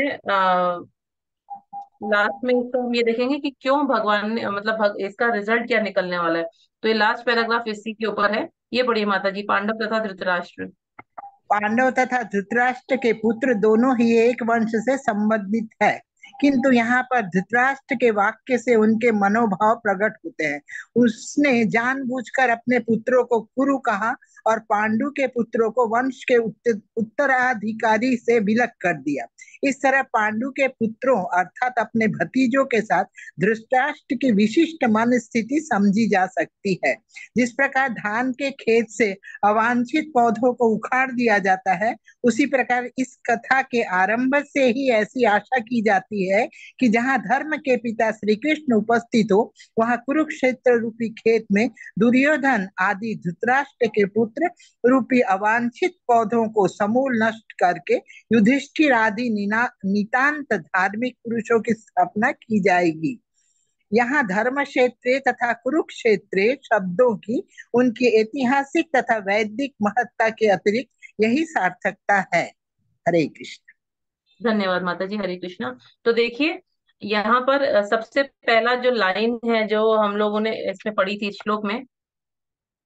लास्ट में इसका हम ये देखेंगे कि क्यों भगवान ने मतलब इसका रिजल्ट क्या निकलने वाला है। तो ये लास्ट पैराग्राफ इसी के ऊपर है। ये पढ़िए माता जी, पांडव तथा धृतराष्ट्र। पांडव तथा धृतराष्ट्र के पुत्र दोनों ही एक वंश से संबंधित है, किंतु यहाँ पर धृतराष्ट्र के वाक्य से उनके मनोभाव प्रकट होते हैं। उसने जानबूझकर अपने पुत्रों को कुरु कहा और पांडु के पुत्रों को वंश के उत्तराधिकारी से विलग कर दिया। इस तरह पांडु के पुत्रों अर्थात अपने भतीजों के साथ धृतराष्ट्र की विशिष्ट मन स्थिति समझी जा सकती है। जिस प्रकार धान के खेत से अवांछित पौधों को उखाड़ दिया जाता है, उसी प्रकार इस कथा के आरंभ से ही ऐसी आशा की जाती है कि जहां धर्म के पिता श्री कृष्ण उपस्थित हो, वहां कुरुक्षेत्र रूपी खेत में दुर्योधन आदि धृतराष्ट्र के पुत्र रूपी अवांछित पौधों को समूल नष्ट करके युधिष्ठिर आदि नितांत धार्मिक पुरुषों की स्थापना की जाएगी। यहाँ धर्म क्षेत्रे तथा कुरुक्षेत्रे शब्दों की उनकी ऐतिहासिक तथा वैदिक महत्ता के अतिरिक्त यही सार्थकता है। हरे कृष्ण। धन्यवाद माता जी। हरे कृष्णा। तो देखिए यहाँ पर सबसे पहला जो लाइन है जो हम लोगों ने इसमें पढ़ी थी श्लोक में,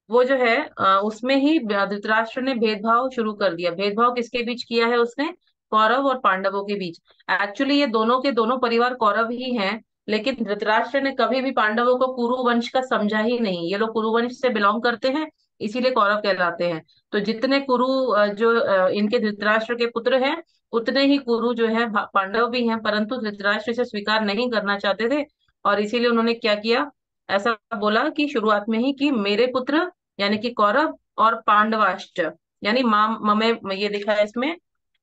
वो जो है उसमें ही धृतराष्ट्र ने भेदभाव शुरू कर दिया। भेदभाव किसके बीच किया है उसने? कौरव और पांडवों के बीच। एक्चुअली ये दोनों के दोनों परिवार कौरव ही हैं, लेकिन धृतराष्ट्र ने कभी भी पांडवों को कुरु वंश का समझा ही नहीं। ये लोग कुरु वंश से बिलोंग करते हैं, इसीलिए कौरव कहलाते हैं। तो जितने कुरु जो इनके धृतराष्ट्र के पुत्र हैं, उतने ही कुरु जो है पांडव भी हैं, परंतु धृतराष्ट्र इसे स्वीकार नहीं करना चाहते थे। और इसीलिए उन्होंने क्या किया, ऐसा बोला कि शुरुआत में ही कि मेरे पुत्र यानी कि कौरव और पांडवाश्च, यानी माम ममे ये लिखा है इसमें,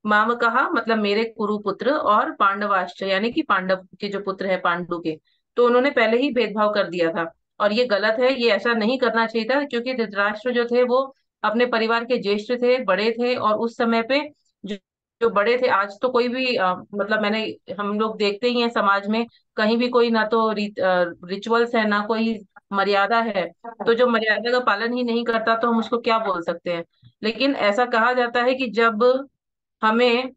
माम कहा मतलब मेरे कुरुपुत्र, और पांडवाश्च यानी कि पांडव के जो पुत्र है पांडु के। तो उन्होंने पहले ही भेदभाव कर दिया था। और ये गलत है, ये ऐसा नहीं करना चाहिए था, क्योंकि धृतराष्ट्र जो थे वो अपने परिवार के ज्येष्ठ थे, बड़े थे। और उस समय पे जो जो बड़े थे, आज तो कोई भी मतलब मैंने हम लोग देखते ही हैं समाज में, कहीं भी कोई ना तो रिचुअल्स है, ना कोई मर्यादा है। तो जो मर्यादा का पालन ही नहीं करता तो हम उसको क्या बोल सकते हैं। लेकिन ऐसा कहा जाता है कि जब हमें,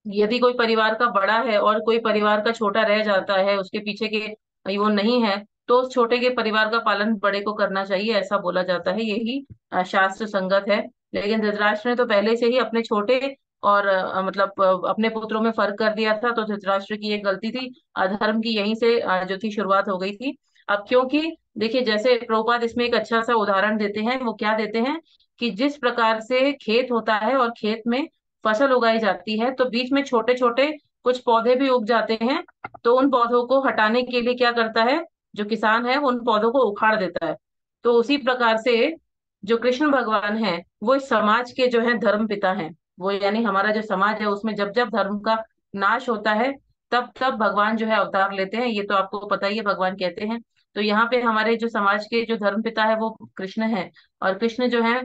यदि कोई परिवार का बड़ा है और कोई परिवार का छोटा रह जाता है, उसके पीछे के वो नहीं है, तो उस छोटे के परिवार का पालन बड़े को करना चाहिए, ऐसा बोला जाता है। यही शास्त्र संगत है। लेकिन धृतराष्ट्र ने तो पहले से ही अपने छोटे और मतलब अपने पुत्रों में फर्क कर दिया था। तो धृतराष्ट्र की एक गलती थी, अधर्म की यहीं से जो थी शुरुआत हो गई थी। अब क्योंकि देखिए, जैसे प्रभुपाद इसमें एक अच्छा सा उदाहरण देते हैं, वो क्या देते हैं कि जिस प्रकार से खेत होता है और खेत में फसल उगाई जाती है, तो बीच में छोटे छोटे कुछ पौधे भी उग जाते हैं। तो उन पौधों को हटाने के लिए क्या करता है, जो किसान है, वो उन पौधों को उखाड़ देता है। तो उसी प्रकार से जो कृष्ण भगवान है, वो इस समाज के जो है धर्म पिता हैं। वो यानी हमारा जो समाज है उसमें जब जब धर्म का नाश होता है, तब तब भगवान जो है अवतार लेते हैं। ये तो आपको पता ही है, भगवान कहते हैं। तो यहाँ पे हमारे जो समाज के जो धर्म पिता है वो कृष्ण है। और कृष्ण जो है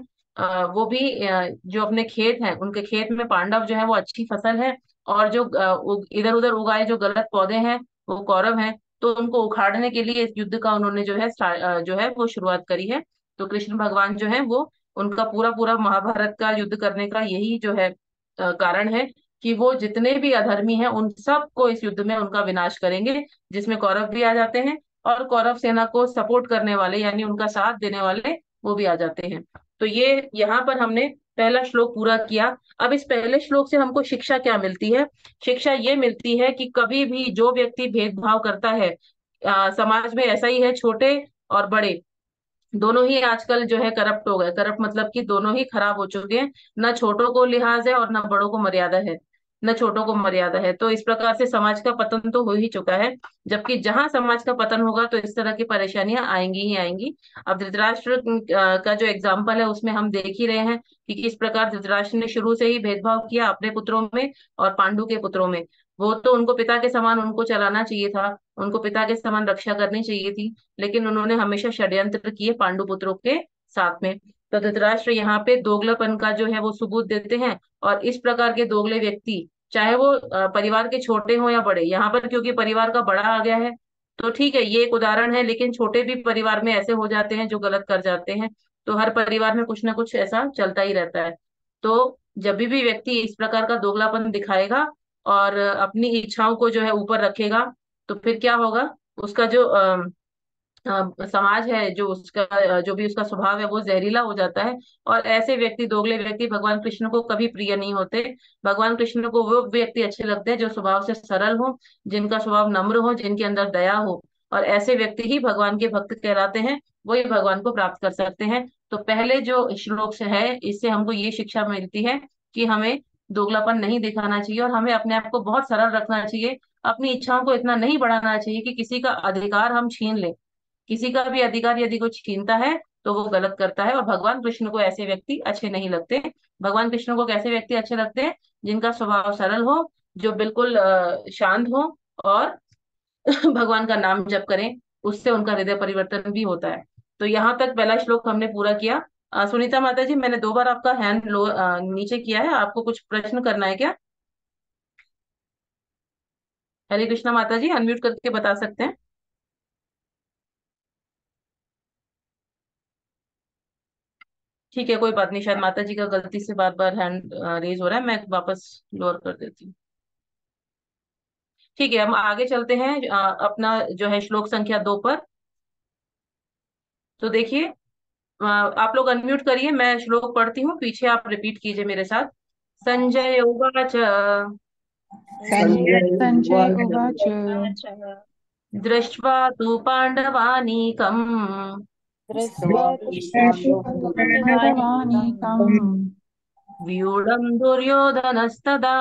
वो भी जो अपने खेत हैं, उनके खेत में पांडव जो है वो अच्छी फसल है। और जो इधर उधर उगाए जो गलत पौधे हैं, वो कौरव हैं। तो उनको उखाड़ने के लिए इस युद्ध का उन्होंने जो है जो है वो शुरुआत करी है। तो कृष्ण भगवान जो है वो, उनका पूरा पूरा महाभारत का युद्ध करने का यही जो है कारण है कि वो जितने भी अधर्मी हैं उन सबको इस युद्ध में उनका विनाश करेंगे, जिसमें कौरव भी आ जाते हैं। और कौरव सेना को सपोर्ट करने वाले यानी उनका साथ देने वाले वो भी आ जाते हैं। तो ये यहाँ पर हमने पहला श्लोक पूरा किया। अब इस पहले श्लोक से हमको शिक्षा क्या मिलती है? शिक्षा ये मिलती है कि कभी भी जो व्यक्ति भेदभाव करता है, समाज में ऐसा ही है, छोटे और बड़े दोनों ही आजकल जो है करप्ट हो गए। करप्ट मतलब कि दोनों ही खराब हो चुके हैं। न छोटों को लिहाज है और न बड़ों को मर्यादा है, न छोटों को मर्यादा है। तो इस प्रकार से समाज का पतन तो हो ही चुका है। जबकि जहां समाज का पतन होगा तो इस तरह की परेशानियां आएंगी ही आएंगी। अब धृतराष्ट्र का जो एग्जाम्पल है उसमें हम देख ही रहे हैं कि किस प्रकार धृतराष्ट्र ने शुरू से ही भेदभाव किया अपने पुत्रों में और पांडु के पुत्रों में। वो तो उनको पिता के समान उनको चलाना चाहिए था, उनको पिता के समान रक्षा करनी चाहिए थी। लेकिन उन्होंने हमेशा षड्यंत्र किए पांडुपुत्रों के साथ में। तो धृतराष्ट्र यहाँ पे दोगलापन का जो है वो सबूत देते हैं। और इस प्रकार के दोगले व्यक्ति, चाहे वो परिवार के छोटे हों या बड़े, यहाँ पर क्योंकि परिवार का बड़ा आ गया है तो ठीक है, ये एक उदाहरण है। लेकिन छोटे भी परिवार में ऐसे हो जाते हैं जो गलत कर जाते हैं। तो हर परिवार में कुछ ना कुछ ऐसा चलता ही रहता है। तो जब भी व्यक्ति इस प्रकार का दोगलापन दिखाएगा और अपनी इच्छाओं को जो है ऊपर रखेगा, तो फिर क्या होगा, उसका जो समाज है, जो उसका जो भी उसका स्वभाव है वो जहरीला हो जाता है। और ऐसे व्यक्ति, दोगले व्यक्ति भगवान कृष्ण को कभी प्रिय नहीं होते। भगवान कृष्ण को वो व्यक्ति अच्छे लगते हैं जो स्वभाव से सरल हो, जिनका स्वभाव नम्र हो, जिनके अंदर दया हो। और ऐसे व्यक्ति ही भगवान के भक्त कहलाते हैं, वही भगवान को प्राप्त कर सकते हैं। तो पहले जो श्लोक से है, इससे हमको ये शिक्षा मिलती है कि हमें दोगलापन नहीं दिखाना चाहिए और हमें अपने आप को बहुत सरल रखना चाहिए। अपनी इच्छाओं को इतना नहीं बढ़ाना चाहिए कि किसी का अधिकार हम छीन लें। किसी का भी अधिकार यदि कोई छीनता है तो वो गलत करता है। और भगवान कृष्ण को ऐसे व्यक्ति अच्छे नहीं लगते। भगवान कृष्ण को कैसे व्यक्ति अच्छे लगते हैं? जिनका स्वभाव सरल हो, जो बिल्कुल शांत हो और भगवान का नाम जप करें, उससे उनका हृदय परिवर्तन भी होता है। तो यहाँ तक पहला श्लोक हमने पूरा किया। सुनीता माता जी, मैंने 2 बार आपका हैंड लो नीचे किया है, आपको कुछ प्रश्न करना है क्या? हरे कृष्णा माता जी, अनम्यूट करके बता सकते हैं। ठीक है, कोई बात नहीं, शायद माता जी का गलती से बार बार हैंड रेज हो रहा है, मैं वापस लोअर कर देती हूँ। ठीक है, हम आगे चलते हैं अपना जो है श्लोक संख्या 2 पर। तो देखिए, आप लोग अनम्यूट करिए, मैं श्लोक पढ़ती हूँ, पीछे आप रिपीट कीजिए मेरे साथ। संजय उवाच संजय सञ्जय उवाच उवाच दृष्ट्वा तु पाण्डवानीकम् दृष्ट्वा तु पाण्डवानीकम् व्यूढम् दुर्योधनस्तदा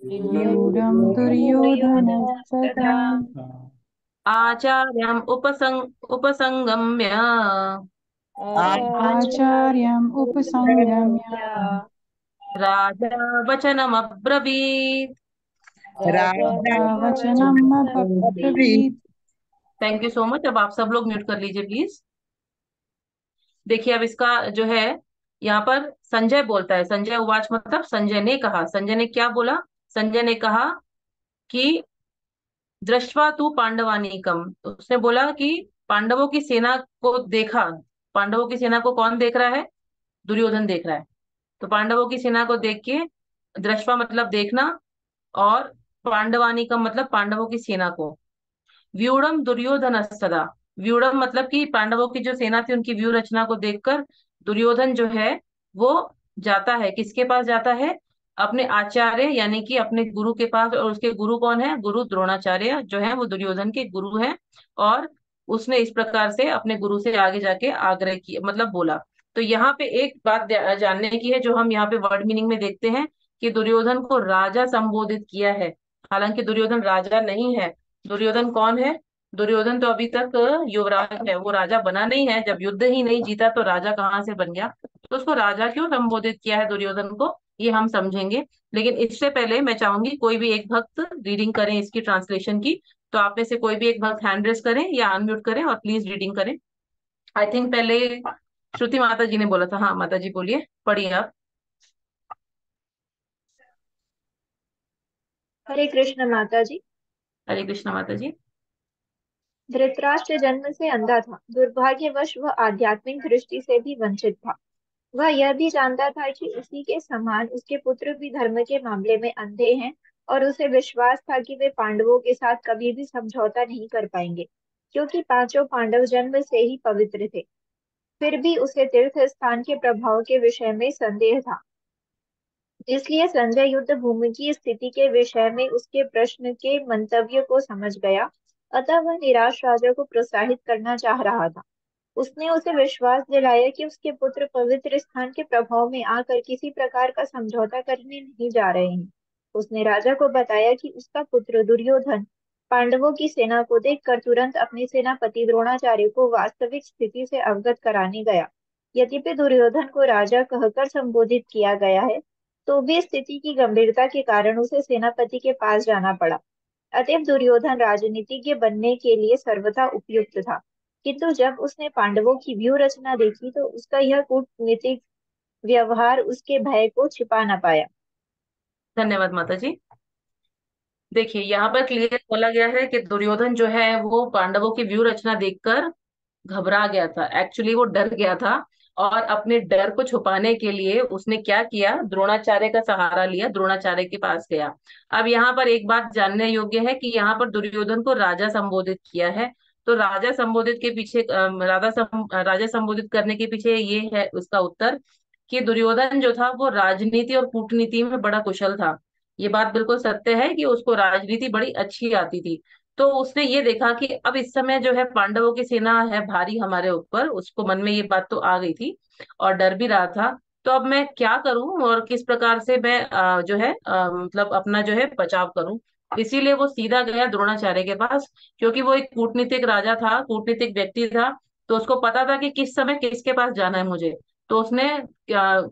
व्यूढम् दुर्योधनस्तदा आचार्यम् उपसंगम्य आचार्यम् उपसंगम्य राजा वचनमब्रवीत्। राजा वचनम् अब्रवीत्। Thank you so much. अब आप सब लोग म्यूट कर लीजिए प्लीज। देखिए अब इसका जो है, यहाँ पर संजय बोलता है, संजय उवाच मतलब संजय ने कहा। संजय ने क्या बोला? संजय ने कहा कि दृष्ट्वा तू पांडवानीकम, तो उसने बोला कि पांडवों की सेना को देखा। पांडवों की सेना को कौन देख रहा है? दुर्योधन देख रहा है। तो पांडवों की सेना को देख के, दृष्टवा मतलब देखना, और पांडवानीकम मतलब पांडवों की सेना को, व्यूढ़म दुर्योधन सदा, व्यूढ़म मतलब कि पांडवों की जो सेना थी उनकी व्यू रचना को देखकर दुर्योधन जो है वो जाता है, किसके पास जाता है? अपने आचार्य यानी कि अपने गुरु के पास। और उसके गुरु कौन है? गुरु द्रोणाचार्य जो है वो दुर्योधन के गुरु हैं। और उसने इस प्रकार से अपने गुरु से आगे जाके आग्रह किया, मतलब बोला। तो यहाँ पे एक बात जानने की है, जो हम यहाँ पे वर्ड मीनिंग में देखते हैं कि दुर्योधन को राजा संबोधित किया है। हालांकि दुर्योधन राजा नहीं है। दुर्योधन कौन है? दुर्योधन तो अभी तक युवराज है, वो राजा बना नहीं है। जब युद्ध ही नहीं जीता तो राजा कहाँ से बन गया? तो उसको राजा क्यों संबोधित किया है दुर्योधन को, ये हम समझेंगे। लेकिन इससे पहले मैं चाहूंगी कोई भी एक भक्त रीडिंग करें इसकी ट्रांसलेशन की। तो आप में से कोई भी एक भक्त हैंड रेस करें या अनम्यूट करें और प्लीज रीडिंग करें। आई थिंक पहले श्रुति माता जी ने बोला था। हाँ माता जी बोलिए, पढ़िए आप। हरे कृष्ण माता जी। हरे कृष्ण माता जी। धृतराष्ट्र जन्म से अंधा था। दुर्भाग्यवश वह आध्यात्मिक दृष्टि से भी वंचित था। वह यह भी जानता था कि उसी के समान उसके पुत्र भी धर्म के मामले में अंधे हैं, और उसे विश्वास था कि वे पांडवों के साथ कभी भी समझौता नहीं कर पाएंगे, क्योंकि पांचों पांडव जन्म से ही पवित्र थे। फिर भी उसे तीर्थ स्थान के प्रभाव के विषय में संदेह था। इसलिए संजय युद्ध भूमि की स्थिति के विषय में उसके प्रश्न के मंतव्य को समझ गया। अतः वह निराश राजा को प्रोत्साहित करना चाह रहा था। उसने उसे विश्वास दिलाया कि उसके पुत्र पवित्र स्थान के प्रभाव में आकर किसी प्रकार का समझौता करने नहीं जा रहे हैं। उसने राजा को बताया कि उसका पुत्र दुर्योधन पांडवों की सेना को देखकर तुरंत अपने सेनापति द्रोणाचार्य को वास्तविक स्थिति से अवगत कराने गया। यद्यपि दुर्योधन को राजा कहकर संबोधित किया गया है, तो भी स्थिति की गंभीरता के कारण उसे सेनापति के पास जाना पड़ा। अतएव दुर्योधन राजनीतिज्ञ बनने के लिए सर्वथा उपयुक्त था। किंतु जब उसने पांडवों की व्यूह रचना देखी तो उसका यह कूटनीतिक व्यवहार उसके भय को छिपा न पाया। धन्यवाद माता जी। देखिए यहाँ पर क्लियर बोला गया है कि दुर्योधन जो है वो पांडवों की व्यू रचना देखकर घबरा गया था। एक्चुअली वो डर गया था। और अपने डर को छुपाने के लिए उसने क्या किया? द्रोणाचार्य का सहारा लिया, द्रोणाचार्य के पास गया। अब यहाँ पर एक बात जानने योग्य है कि यहाँ पर दुर्योधन को राजा संबोधित किया है। तो राजा संबोधित के पीछे राजा संबोधित करने के पीछे ये है उसका उत्तर कि दुर्योधन जो था वो राजनीति और कूटनीति में बड़ा कुशल था। ये बात बिल्कुल सत्य है कि उसको राजनीति बड़ी अच्छी आती थी। तो उसने ये देखा कि अब इस समय जो है पांडवों की सेना है भारी हमारे ऊपर, उसको मन में ये बात तो आ गई थी और डर भी रहा था। तो अब मैं क्या करूं और किस प्रकार से मैं जो है मतलब अपना जो है बचाव करूं। इसीलिए वो सीधा गया द्रोणाचार्य के पास, क्योंकि वो एक कूटनीतिक राजा था, कूटनीतिक व्यक्ति था। तो उसको पता था कि किस समय किसके पास जाना है मुझे। तो उसने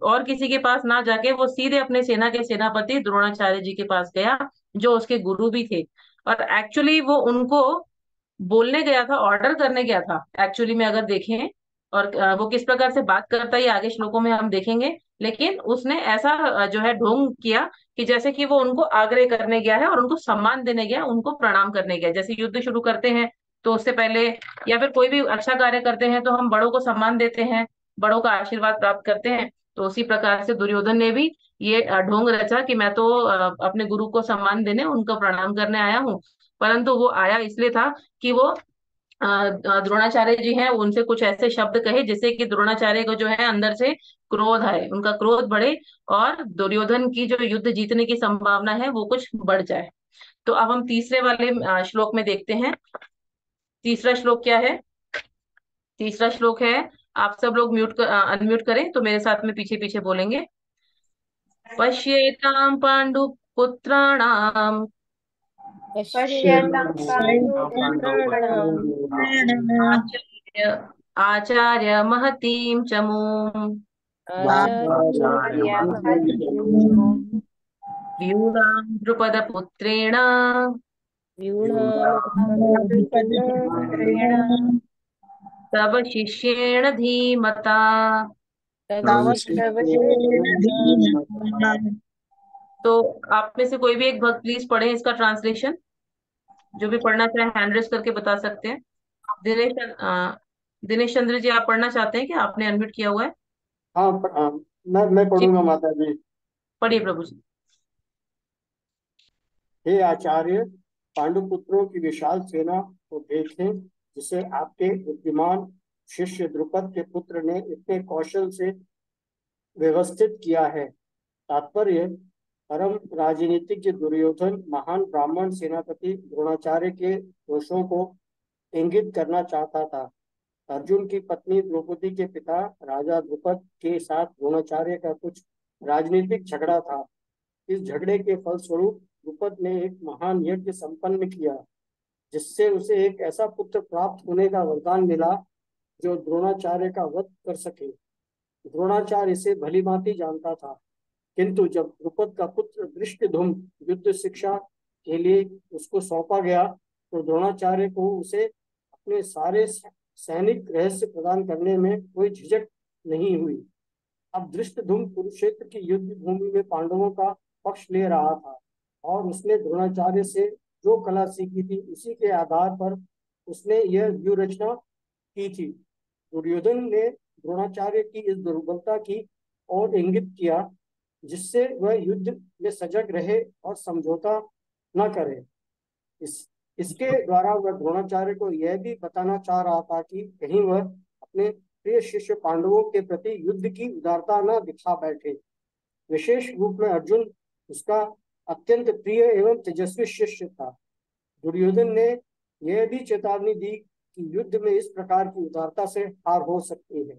और किसी के पास ना जाके वो सीधे अपने सेना के सेनापति द्रोणाचार्य जी के पास गया, जो उसके गुरु भी थे। और एक्चुअली वो उनको बोलने गया था, ऑर्डर करने गया था एक्चुअली में, अगर देखें। और वो किस प्रकार से बात करता है ये आगे श्लोकों में हम देखेंगे। लेकिन उसने ऐसा जो है ढोंग किया कि जैसे कि वो उनको आग्रह करने गया है और उनको सम्मान देने गया, उनको प्रणाम करने गया। जैसे युद्ध शुरू करते हैं तो उससे पहले, या फिर कोई भी अच्छा कार्य करते हैं तो हम बड़ों को सम्मान देते हैं, बड़ों का आशीर्वाद प्राप्त करते हैं। तो उसी प्रकार से दुर्योधन ने भी ये ढोंग रचा कि मैं तो अपने गुरु को सम्मान देने, उनको प्रणाम करने आया हूँ। परंतु वो आया इसलिए था कि वो द्रोणाचार्य जी हैं उनसे कुछ ऐसे शब्द कहे जिससे कि द्रोणाचार्य को जो है अंदर से क्रोध आए, उनका क्रोध बढ़े, और दुर्योधन की जो युद्ध जीतने की संभावना है वो कुछ बढ़ जाए। तो अब हम तीसरे वाले श्लोक में देखते हैं। तीसरा श्लोक क्या है? तीसरा श्लोक है, आप सब लोग अनम्यूट करें तो मेरे साथ में पीछे पीछे बोलेंगे। पश्येतां पांडु पुत्राणाम पश्यतां पांडुपुत्राणाम् आचार्य आचार्य महतीं चमूं आचार्य महतीं व्यूढां द्रुपदपुत्रेण व्यूढामुत्पन्नस्त्रेण तव शिष्येण धीमता। तव तव शिष्येण धीमता। तो आप में से कोई भी एक भक्त प्लीज पढ़े इसका ट्रांसलेशन। जो भी पढ़ना चाहे हैंड रेस करके बता सकते हैं। दिनेश चंद्र जी, आप पढ़ना चाहते हैं क्या? आपने अनम्यूट किया हुआ है। हाँ, मैं जी, पढ़ूंगा माता जी। पढ़िए प्रभु जी। हे आचार्य, पांडुपुत्रों की विशाल सेना को देखें, जिसे आपके बुद्धिमान शिष्य द्रुपद के पुत्र ने इतने कौशल से व्यवस्थित किया है। तात्पर्य: परम राजनीतिज्ञ दुर्योधन महान ब्राह्मण सेनापति द्रोणाचार्य के दोषों को इंगित करना चाहता था। अर्जुन की पत्नी द्रौपदी के पिता राजा द्रुपद के साथ द्रोणाचार्य का कुछ राजनीतिक झगड़ा था। इस झगड़े के फलस्वरूप द्रुपद ने एक महान यज्ञ संपन्न किया, जिससे उसे एक ऐसा पुत्र प्राप्त होने का वरदान मिला जो द्रोणाचार्य का वध कर सके। द्रोणाचार्य इसे भलीभांति जानता था, किंतु जब द्रुपद का पुत्र धृष्टद्युम्न युद्ध शिक्षा के लिए उसको सौंपा गया, तो द्रोणाचार्य को उसे अपने सारे सैनिक रहस्य प्रदान करने में कोई झिझक नहीं हुई। अब धृष्टद्युम्न कुरुक्षेत्र की युद्ध भूमि में पांडवों का पक्ष ले रहा था, और उसने द्रोणाचार्य से जो कला सीखी थी, उसी के आधार पर उसने यह व्यूह रचना की थी। दुर्योधन ने द्रोणाचार्य की इस दुर्बलता की ओर इंगित किया, जिससे वह युद्ध में सजग रहे और समझौता न करे। इसके द्वारा वह द्रोणाचार्य को यह भी बताना चाह रहा था कि कहीं वह अपने प्रिय शिष्य पांडवों के प्रति युद्ध की उदारता न दिखा बैठे। विशेष रूप में अर्जुन उसका अत्यंत प्रिय एवं तेजस्वी शिष्य था। दुर्योधन ने यह भी चेतावनी दी कि युद्ध में इस प्रकार की उदारता से हार हो सकती है।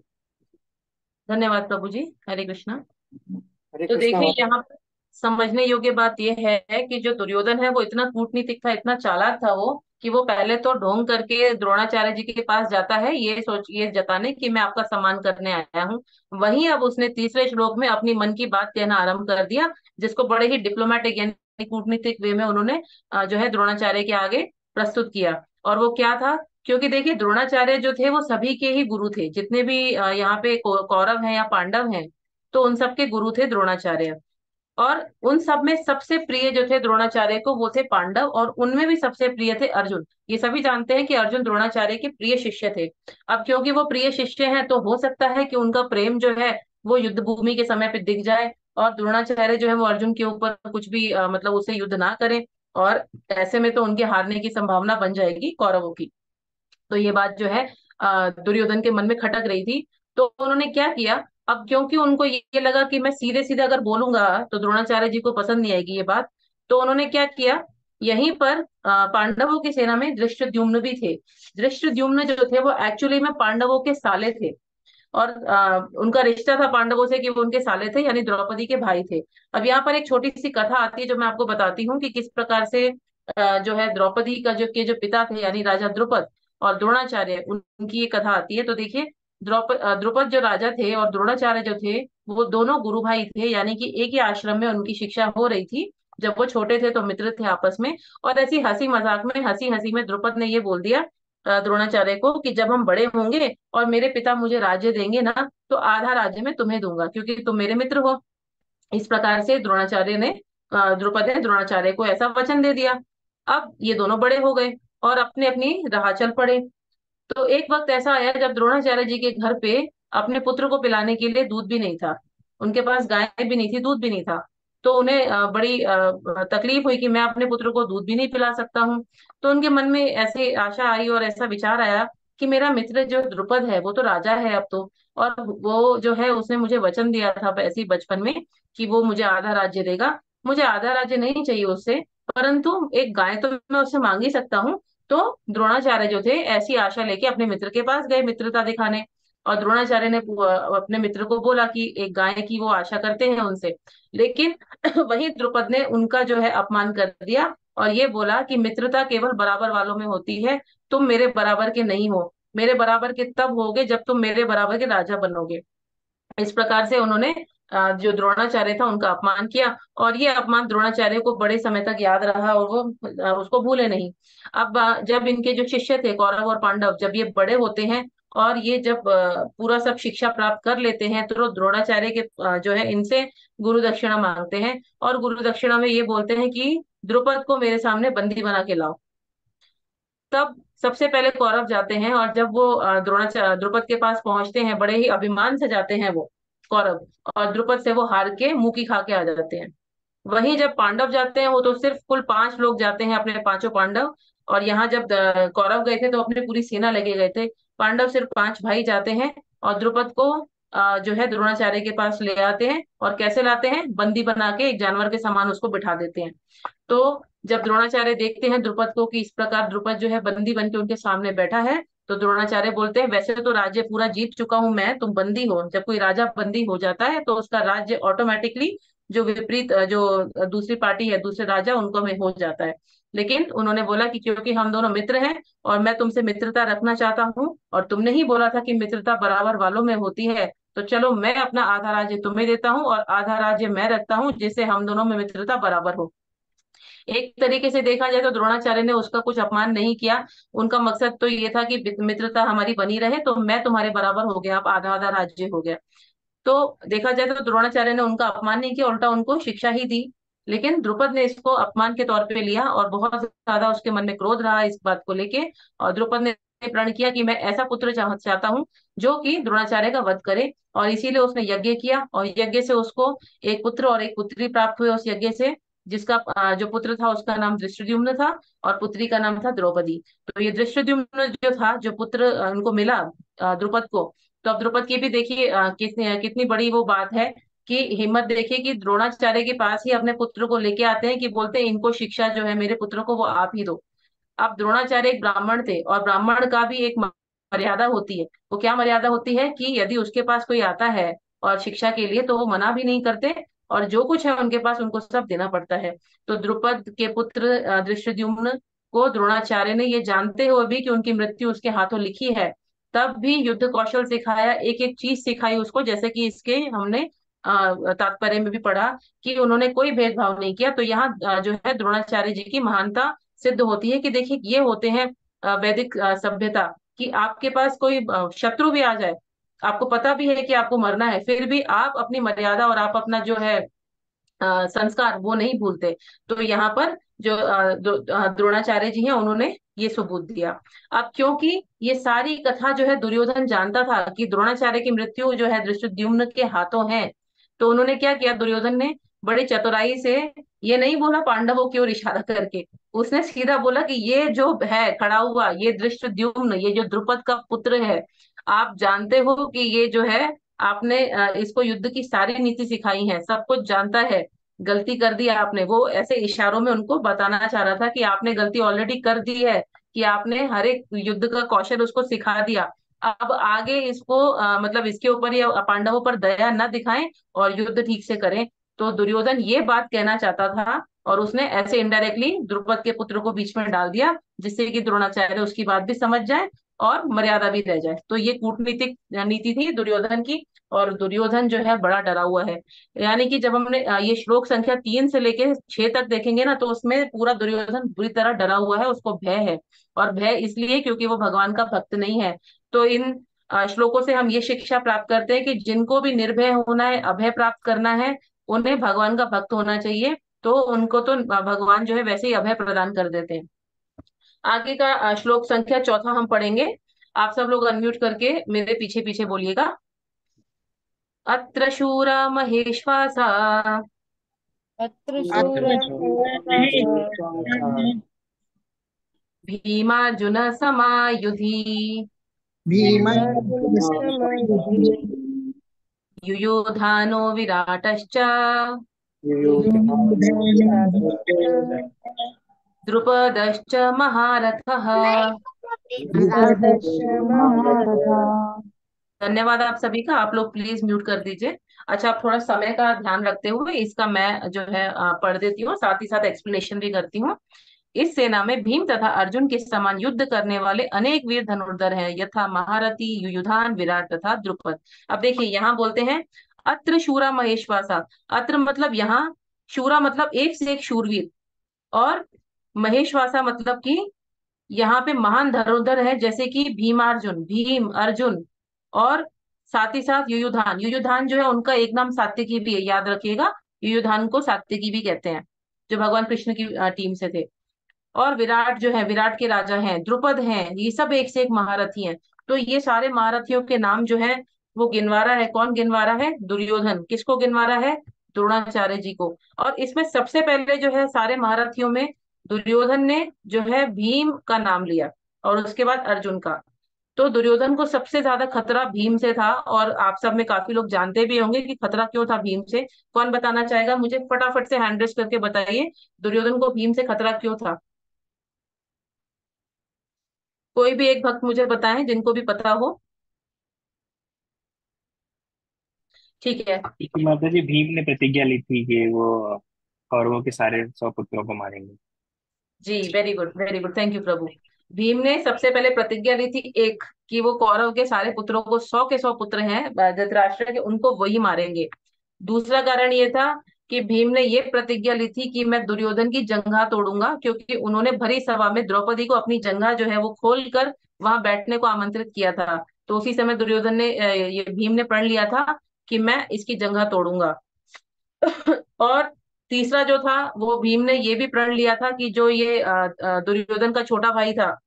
धन्यवाद प्रभु जी। हरे कृष्णा। हरे तो कृष्णा। देखिए, यहाँ पर समझने योग्य बात यह है कि जो दुर्योधन है वो इतना कूटनीतिक था, इतना चालाक था वो, कि वो पहले तो ढोंग करके द्रोणाचार्य जी के पास जाता है, ये जताने कि मैं आपका सम्मान करने आया हूँ। वहीं अब उसने तीसरे श्लोक में अपनी मन की बात कहना आरंभ कर दिया, जिसको बड़े ही डिप्लोमेटिक यानी कूटनीतिक वे में उन्होंने जो है द्रोणाचार्य के आगे प्रस्तुत किया। और वो क्या था? क्योंकि देखिए, द्रोणाचार्य जो थे वो सभी के ही गुरु थे, जितने भी यहाँ पे कौरव हैं या पांडव हैं, तो उन सबके गुरु थे द्रोणाचार्य। और उन सब में सबसे प्रिय जो थे द्रोणाचार्य को, वो थे पांडव, और उनमें भी सबसे प्रिय थे अर्जुन। ये सभी जानते हैं कि अर्जुन द्रोणाचार्य के प्रिय शिष्य थे। अब क्योंकि वो प्रिय शिष्य हैं, तो हो सकता है कि उनका प्रेम जो है वो युद्ध भूमि के समय पे दिख जाए, और द्रोणाचार्य जो है वो अर्जुन के ऊपर कुछ भी मतलब उससे युद्ध ना करें। और ऐसे में तो उनके हारने की संभावना बन जाएगी कौरवों की। तो ये बात जो है दुर्योधन के मन में खटक रही थी। तो उन्होंने क्या किया? अब क्योंकि उनको ये लगा कि मैं सीधे सीधे अगर बोलूंगा तो द्रोणाचार्य जी को पसंद नहीं आएगी ये बात, तो उन्होंने क्या किया? यहीं पर पांडवों की सेना में धृष्टद्युम्न भी थे। धृष्टद्युम्न जो थे वो एक्चुअली में पांडवों के साले थे, और उनका रिश्ता था पांडवों से कि वो उनके साले थे, यानी द्रौपदी के भाई थे। अब यहाँ पर एक छोटी सी कथा आती है जो मैं आपको बताती हूँ कि किस प्रकार से जो है द्रौपदी का जो पिता थे यानी राजा द्रुपद और द्रोणाचार्य, उनकी ये कथा आती है। तो देखिए, द्रुपद जो राजा थे और द्रोणाचार्य जो थे, वो दोनों गुरु भाई थे, यानी कि एक ही आश्रम में उनकी शिक्षा हो रही थी। जब वो छोटे थे तो मित्र थे आपस में। और ऐसी हंसी मजाक में, हंसी हंसी में द्रुपद ने ये बोल दिया द्रोणाचार्य को कि जब हम बड़े होंगे और मेरे पिता मुझे राज्य देंगे ना, तो आधा राज्य मैं तुम्हें दूंगा, क्योंकि तुम मेरे मित्र हो। इस प्रकार से द्रुपद ने द्रोणाचार्य को ऐसा वचन दे दिया। अब ये दोनों बड़े हो गए और अपने अपनी राह चल पड़े। तो एक वक्त ऐसा आया जब द्रोणाचार्य जी के घर पे अपने पुत्र को पिलाने के लिए दूध भी नहीं था। उनके पास गाय भी नहीं थी, दूध भी नहीं था। तो उन्हें बड़ी तकलीफ हुई कि मैं अपने पुत्र को दूध भी नहीं पिला सकता हूँ। तो उनके मन में ऐसे आशा आई और ऐसा विचार आया कि मेरा मित्र जो द्रुपद है वो तो राजा है अब तो, और वो जो है उसने मुझे वचन दिया था ऐसे ही बचपन में कि वो मुझे आधा राज्य देगा। मुझे आधा राज्य नहीं चाहिए उससे, परंतु एक गाय तो मैं उससे मांग ही सकता हूँ। तो द्रोणाचार्य जो थे ऐसी आशा लेके अपने मित्र के पास गए मित्रता दिखाने। और द्रोणाचार्य ने अपने मित्र को बोला कि एक गाय की वो आशा करते हैं उनसे। लेकिन वही द्रुपद ने उनका जो है अपमान कर दिया और ये बोला कि मित्रता केवल बराबर वालों में होती है, तुम मेरे बराबर के नहीं हो। मेरे बराबर के तब होगे जब तुम मेरे बराबर के राजा बनोगे। इस प्रकार से उन्होंने जो द्रोणाचार्य था उनका अपमान किया, और ये अपमान द्रोणाचार्य को बड़े समय तक याद रहा और वो उसको भूले नहीं। अब जब इनके जो शिष्य थे कौरव और पांडव, जब ये बड़े होते हैं और ये जब पूरा सब शिक्षा प्राप्त कर लेते हैं, तो द्रोणाचार्य के जो है इनसे गुरु दक्षिणा मांगते हैं, और गुरु दक्षिणा में ये बोलते हैं कि द्रुपद को मेरे सामने बंदी बना के लाओ। तब सबसे पहले कौरव जाते हैं, और जब वो द्रोणाचार्य द्रुपद के पास पहुंचते हैं, बड़े ही अभिमान से जाते हैं वो कौरव, और द्रुपद से वो हार के मुंह की खा के आ जाते हैं। वहीं जब पांडव जाते हैं, वो तो सिर्फ कुल 5 लोग जाते हैं, अपने पांचों पांडव। और यहाँ जब कौरव गए थे तो अपनी पूरी सेना लेके गए थे। पांडव सिर्फ 5 भाई जाते हैं, और द्रुपद को जो है द्रोणाचार्य के पास ले आते हैं, और कैसे लाते हैं, बंदी बना के एक जानवर के समान उसको बिठा देते हैं। तो जब द्रोणाचार्य देखते हैं द्रुपद को कि इस प्रकार द्रुपद जो है बंदी बन के उनके सामने बैठा है, तो द्रोणाचार्य बोलते हैं, वैसे तो राज्य पूरा जीत चुका हूं मैं, तुम बंदी हो। जब कोई राजा बंदी हो जाता है तो उसका राज्य ऑटोमेटिकली जो विपरीत जो दूसरी पार्टी है, दूसरे राजा, उनको में हो जाता है। लेकिन उन्होंने बोला कि क्योंकि हम दोनों मित्र हैं और मैं तुमसे मित्रता रखना चाहता हूँ, और तुमने ही बोला था कि मित्रता बराबर वालों में होती है, तो चलो मैं अपना आधा राज्य तुम्हें देता हूँ और आधा राज्य मैं रखता हूँ, जिससे हम दोनों में मित्रता बराबर हो। एक तरीके से देखा जाए तो द्रोणाचार्य ने उसका कुछ अपमान नहीं किया। उनका मकसद तो ये था कि मित्रता हमारी बनी रहे, तो मैं तुम्हारे बराबर हो गया, अब आधा आधा राज्य हो गया। तो देखा जाए तो द्रोणाचार्य ने उनका अपमान नहीं किया, उल्टा उनको शिक्षा ही दी। लेकिन द्रुपद ने इसको अपमान के तौर पे लिया, और बहुत ज्यादा उसके मन में क्रोध रहा इस बात को लेके। और द्रुपद ने प्रण किया कि मैं ऐसा पुत्र चाहता हूँ जो कि द्रोणाचार्य का वध करे, और इसीलिए उसने यज्ञ किया, और यज्ञ से उसको एक पुत्र और एक पुत्री प्राप्त हुए उस यज्ञ से, जिसका जो पुत्र था उसका नाम दृष्टद्युम्न था, और पुत्री का नाम था द्रौपदी। तो ये दृष्टद्युम्न जो था, जो पुत्र उनको मिला द्रुपद को, तो अब द्रुपद की भी देखिए कितनी कितनी बड़ी वो बात है कि हिम्मत देखिए कि द्रोणाचार्य के पास ही अपने पुत्र को लेके आते हैं, कि बोलते हैं इनको शिक्षा जो है मेरे पुत्र को वो आप ही दो। अब द्रोणाचार्य एक ब्राह्मण थे, और ब्राह्मण का भी एक मर्यादा होती है। वो क्या मर्यादा होती है कि यदि उसके पास कोई आता है और शिक्षा के लिए, तो वो मना भी नहीं करते, और जो कुछ है उनके पास उनको सब देना पड़ता है। तो द्रुपद के पुत्र दृष्टद्युम्न को द्रोणाचार्य ने, ये जानते हुए भी कि उनकी मृत्यु उसके हाथों लिखी है, तब भी युद्ध कौशल सिखाया, एक एक चीज सिखाई उसको, जैसे कि इसके हमने तात्पर्य में भी पढ़ा कि उन्होंने कोई भेदभाव नहीं किया। तो यहाँ जो है द्रोणाचार्य जी की महानता सिद्ध होती है कि देखिए ये होते हैं वैदिक सभ्यता, कि आपके पास कोई शत्रु भी आ जाए, आपको पता भी है कि आपको मरना है, फिर भी आप अपनी मर्यादा और आप अपना जो है संस्कार वो नहीं भूलते। तो यहाँ पर जो द्रोणाचार्य जी हैं उन्होंने ये सबूत दिया। अब क्योंकि ये सारी कथा जो है दुर्योधन जानता था कि द्रोणाचार्य की मृत्यु जो है धृष्टद्युम्न के हाथों है, तो उन्होंने क्या किया, दुर्योधन ने बड़ी चतुराई से, ये नहीं बोला पांडवों की ओर इशारा करके, उसने सीधा बोला कि ये जो है खड़ा हुआ, ये धृष्टद्युम्न, ये जो द्रुपद का पुत्र है, आप जानते हो कि ये जो है आपने इसको युद्ध की सारी नीति सिखाई है, सब कुछ जानता है, गलती कर दी आपने। वो ऐसे इशारों में उनको बताना चाह रहा था कि आपने गलती ऑलरेडी कर दी है, कि आपने हर एक युद्ध का कौशल उसको सिखा दिया। अब आगे इसको मतलब इसके ऊपर या पांडवों पर दया न दिखाएं और युद्ध ठीक से करें। तो दुर्योधन ये बात कहना चाहता था, और उसने ऐसे इनडायरेक्टली द्रुपद के पुत्र को बीच में डाल दिया, जिससे कि द्रोणाचार्य उसकी बात भी समझ जाए और मर्यादा भी रह जाए। तो ये कूटनीतिक नीति थी दुर्योधन की, और दुर्योधन जो है बड़ा डरा हुआ है। यानी कि जब हमने ये श्लोक संख्या 3 से लेके 6 तक देखेंगे ना, तो उसमें पूरा दुर्योधन बुरी तरह डरा हुआ है, उसको भय है। और भय इसलिए क्योंकि वो भगवान का भक्त नहीं है। तो इन श्लोकों से हम ये शिक्षा प्राप्त करते हैं कि जिनको भी निर्भय होना है, अभय प्राप्त करना है, उन्हें भगवान का भक्त होना चाहिए। तो उनको तो भगवान जो है वैसे ही अभय प्रदान कर देते हैं। आगे का श्लोक संख्या 4 हम पढ़ेंगे। आप सब लोग अनम्यूट करके मेरे पीछे पीछे बोलिएगा। अत्र शूरा महेश्वासा अत्र शूर भीमार्जुन समायुधि भीमा युयोधानो विराटश्च द्रुपदश्च महारथः। महारथा। धन्यवाद आप सभी का। आप लोग प्लीज म्यूट कर दीजिए। अच्छा, आप थोड़ा समय का ध्यान रखते हुए इसका मैं जो है पढ़ देती हूँ, साथ ही साथ एक्सप्लेनेशन भी करती हूँ। इस सेना में भीम तथा अर्जुन के समान युद्ध करने वाले अनेक वीर धनुर्धर हैं, यथा महारथी, युयुधान, विराट तथा द्रुपद। अब देखिए यहाँ बोलते हैं अत्र शूरा महेश्वासा। अत्र मतलब यहाँ, शूरा मतलब एक से एक शूरवीर, और महेश्वासा मतलब कि यहाँ पे महान धनुर्धर है, जैसे कि भीमार्जुन, भीम अर्जुन, और साथ ही साथ युयुधान। युयुधान जो है उनका एक नाम सात्यकी भी है, याद रखिएगा, युयुधान को सात्यकी भी कहते हैं, जो भगवान कृष्ण की टीम से थे। और विराट जो है, विराट के राजा हैं, द्रुपद हैं, ये सब एक से एक महारथी हैं। तो ये सारे महारथियों के नाम जो है वो गिनवा रहा है। कौन गिनवा रहा है? दुर्योधन। किसको गिनवा रहा है? द्रोणाचार्य जी को। और इसमें सबसे पहले जो है सारे महारथियों में दुर्योधन ने जो है भीम का नाम लिया, और उसके बाद अर्जुन का। तो दुर्योधन को सबसे ज्यादा खतरा भीम से था, और आप सब में काफी लोग जानते भी होंगे कि खतरा क्यों था भीम से। कौन बताना चाहेगा? मुझे फटाफट से हैंड रेस करके बताइए, दुर्योधन को भीम से खतरा क्यों था। कोई भी एक भक्त मुझे बताएं जिनको भी पता हो। ठीक है। क्योंकि माता जी भीम ने प्रतिज्ञा ली थी कि वो कौरवों के सारे 100 पुत्रों को मारेंगे। जी, very good, very good, thank you प्रभु। भीम ने सबसे पहले प्रतिज्ञा ली थी एक, कि वो कौरव के सारे पुत्रों को, 100 के 100 पुत्र हैं धृतराष्ट्र के, उनको वही मारेंगे। दूसरा कारण ये था कि भीम ने ये प्रतिज्ञा ली थी कि मैं दुर्योधन की जंघा तोड़ूंगा, क्योंकि उन्होंने भरी सभा में द्रौपदी को अपनी जंघा जो है वो खोल कर वहां बैठने को आमंत्रित किया था। तो उसी समय दुर्योधन ने ये भीम ने प्रण लिया था कि मैं इसकी जंघा तोड़ूंगा। और तीसरा जो था, वो भीम ने ये भी प्रण लिया था कि जो ये दुर्योधन का छोटा भाई था,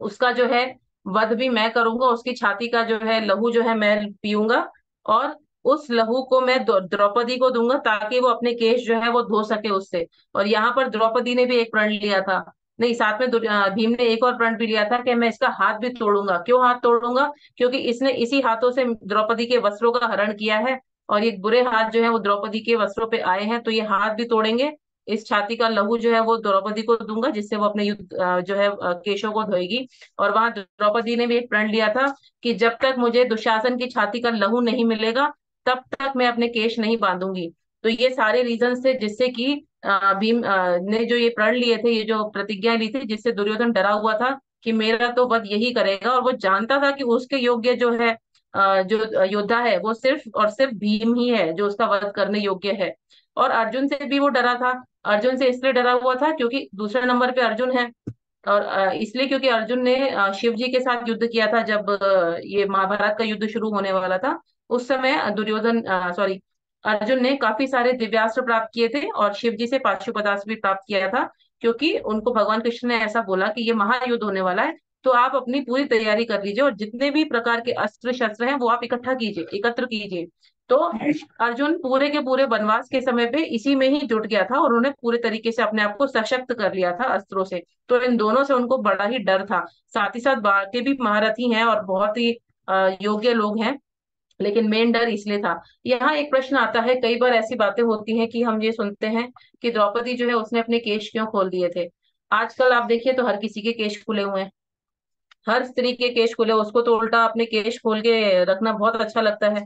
उसका जो है वध भी मैं करूंगा, उसकी छाती का जो है लहू जो है मैं पीऊंगा, और उस लहू को मैं द्रौपदी को दूंगा, ताकि वो अपने केश जो है वो धो सके उससे। और यहाँ पर द्रौपदी ने भी एक प्रण लिया था, नहीं, साथ में भीम ने एक और प्रण भी लिया था कि मैं इसका हाथ भी तोड़ूंगा। क्यों हाथ तोड़ूंगा? क्योंकि इसने इसी हाथों से द्रौपदी के वस्त्रों का हरण किया है, और ये बुरे हाथ जो है वो द्रौपदी के वस्त्रों पे आए हैं, तो ये हाथ भी तोड़ेंगे। इस छाती का लहू जो है वो द्रौपदी को दूंगा, जिससे वो अपने युद्ध जो है केशों को धोएगी। और वहां द्रौपदी ने भी एक प्रण लिया था कि जब तक मुझे दुशासन की छाती का लहू नहीं मिलेगा, तब तक मैं अपने केश नहीं बांधूंगी। तो ये सारे रीजन थे जिससे कि भीम ने जो ये प्रण लिए थे, ये जो प्रतिज्ञा ली थी, जिससे दुर्योधन डरा हुआ था कि मेरा तो वध यही करेगा। और वो जानता था कि उसके योग्य जो है जो योद्धा है वो सिर्फ और सिर्फ भीम ही है, जो उसका वध करने योग्य है। और अर्जुन से भी वो डरा था। अर्जुन से इसलिए डरा हुआ था क्योंकि दूसरे नंबर पे अर्जुन है, और इसलिए क्योंकि अर्जुन ने शिव जी के साथ युद्ध किया था, जब ये महाभारत का युद्ध शुरू होने वाला था। उस समय दुर्योधन, सॉरी, अर्जुन ने काफी सारे दिव्यास्त्र प्राप्त किए थे, और शिव जी से पाशुपतास्त्र भी प्राप्त किया था, क्योंकि उनको भगवान कृष्ण ने ऐसा बोला कि ये महायुद्ध होने वाला है, तो आप अपनी पूरी तैयारी कर लीजिए, और जितने भी प्रकार के अस्त्र शस्त्र हैं वो आप इकट्ठा कीजिए, एकत्र कीजिए। तो अर्जुन पूरे के पूरे वनवास के समय पे इसी में ही जुट गया था, और उन्होंने पूरे तरीके से अपने आप को सशक्त कर लिया था अस्त्रों से। तो इन दोनों से उनको बड़ा ही डर था। साथ ही साथ बाकी भी महारथी हैं और बहुत ही योग्य लोग हैं, लेकिन मेन डर इसलिए था। यहाँ एक प्रश्न आता है, कई बार ऐसी बातें होती हैं कि हम ये सुनते हैं कि द्रौपदी जो है उसने अपने केश क्यों खोल दिए थे। आजकल आप देखिए तो हर किसी के केश खुले हुए हैं, हर स्त्री के केश खुले, उसको तो उल्टा अपने केश खोल के रखना बहुत अच्छा लगता है,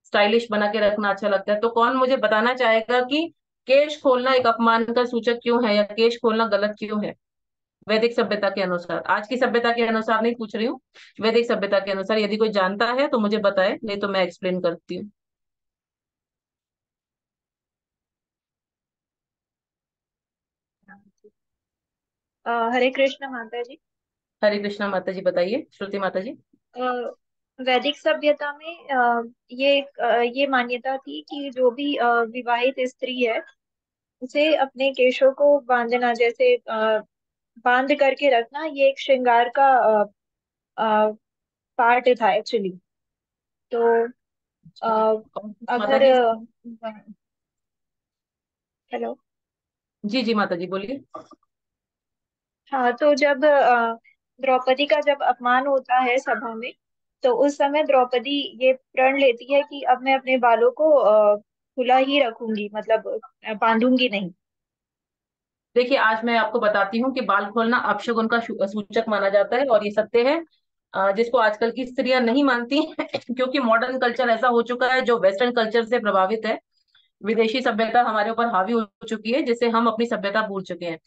स्टाइलिश बना के रखना अच्छा लगता है। तो कौन मुझे बताना चाहेगा कि केश खोलना एक अपमान का सूचक क्यों है, या केश खोलना गलत क्यों है? वैदिक सभ्यता के अनुसार, आज की सभ्यता के अनुसार नहीं पूछ रही हूँ, वैदिक सभ्यता के अनुसार यदि कोई जानता है तो मुझे बताए, नहीं तो मैं एक्सप्लेन करती हूँ। हरे कृष्ण माता जी। हरे कृष्णा माता जी, बताइए श्रुति माता जी। अ, वैदिक सभ्यता में ये मान्यता थी कि जो भी विवाहित स्त्री है उसे अपने केशों को बांधना, जैसे बांध करके रखना, ये एक श्रृंगार का पार्ट था एक्चुअली। तो अच्छा, अ, और माता अगर जी। हेलो। जी जी माता जी, बोलिए। हाँ, तो जब द्रौपदी का जब अपमान होता है सभा में, तो उस समय द्रौपदी ये प्रण लेती है कि अब मैं अपने बालों को खुला ही रखूंगी, मतलब बांधूंगी नहीं। देखिए, आज मैं आपको बताती हूँ कि बाल खोलना अपशगुन का सूचक माना जाता है, और ये सत्य है, जिसको आजकल की स्त्रियां नहीं मानती क्योंकि मॉडर्न कल्चर ऐसा हो चुका है जो वेस्टर्न कल्चर से प्रभावित है। विदेशी सभ्यता हमारे ऊपर हावी हो चुकी है, जिससे हम अपनी सभ्यता भूल चुके हैं।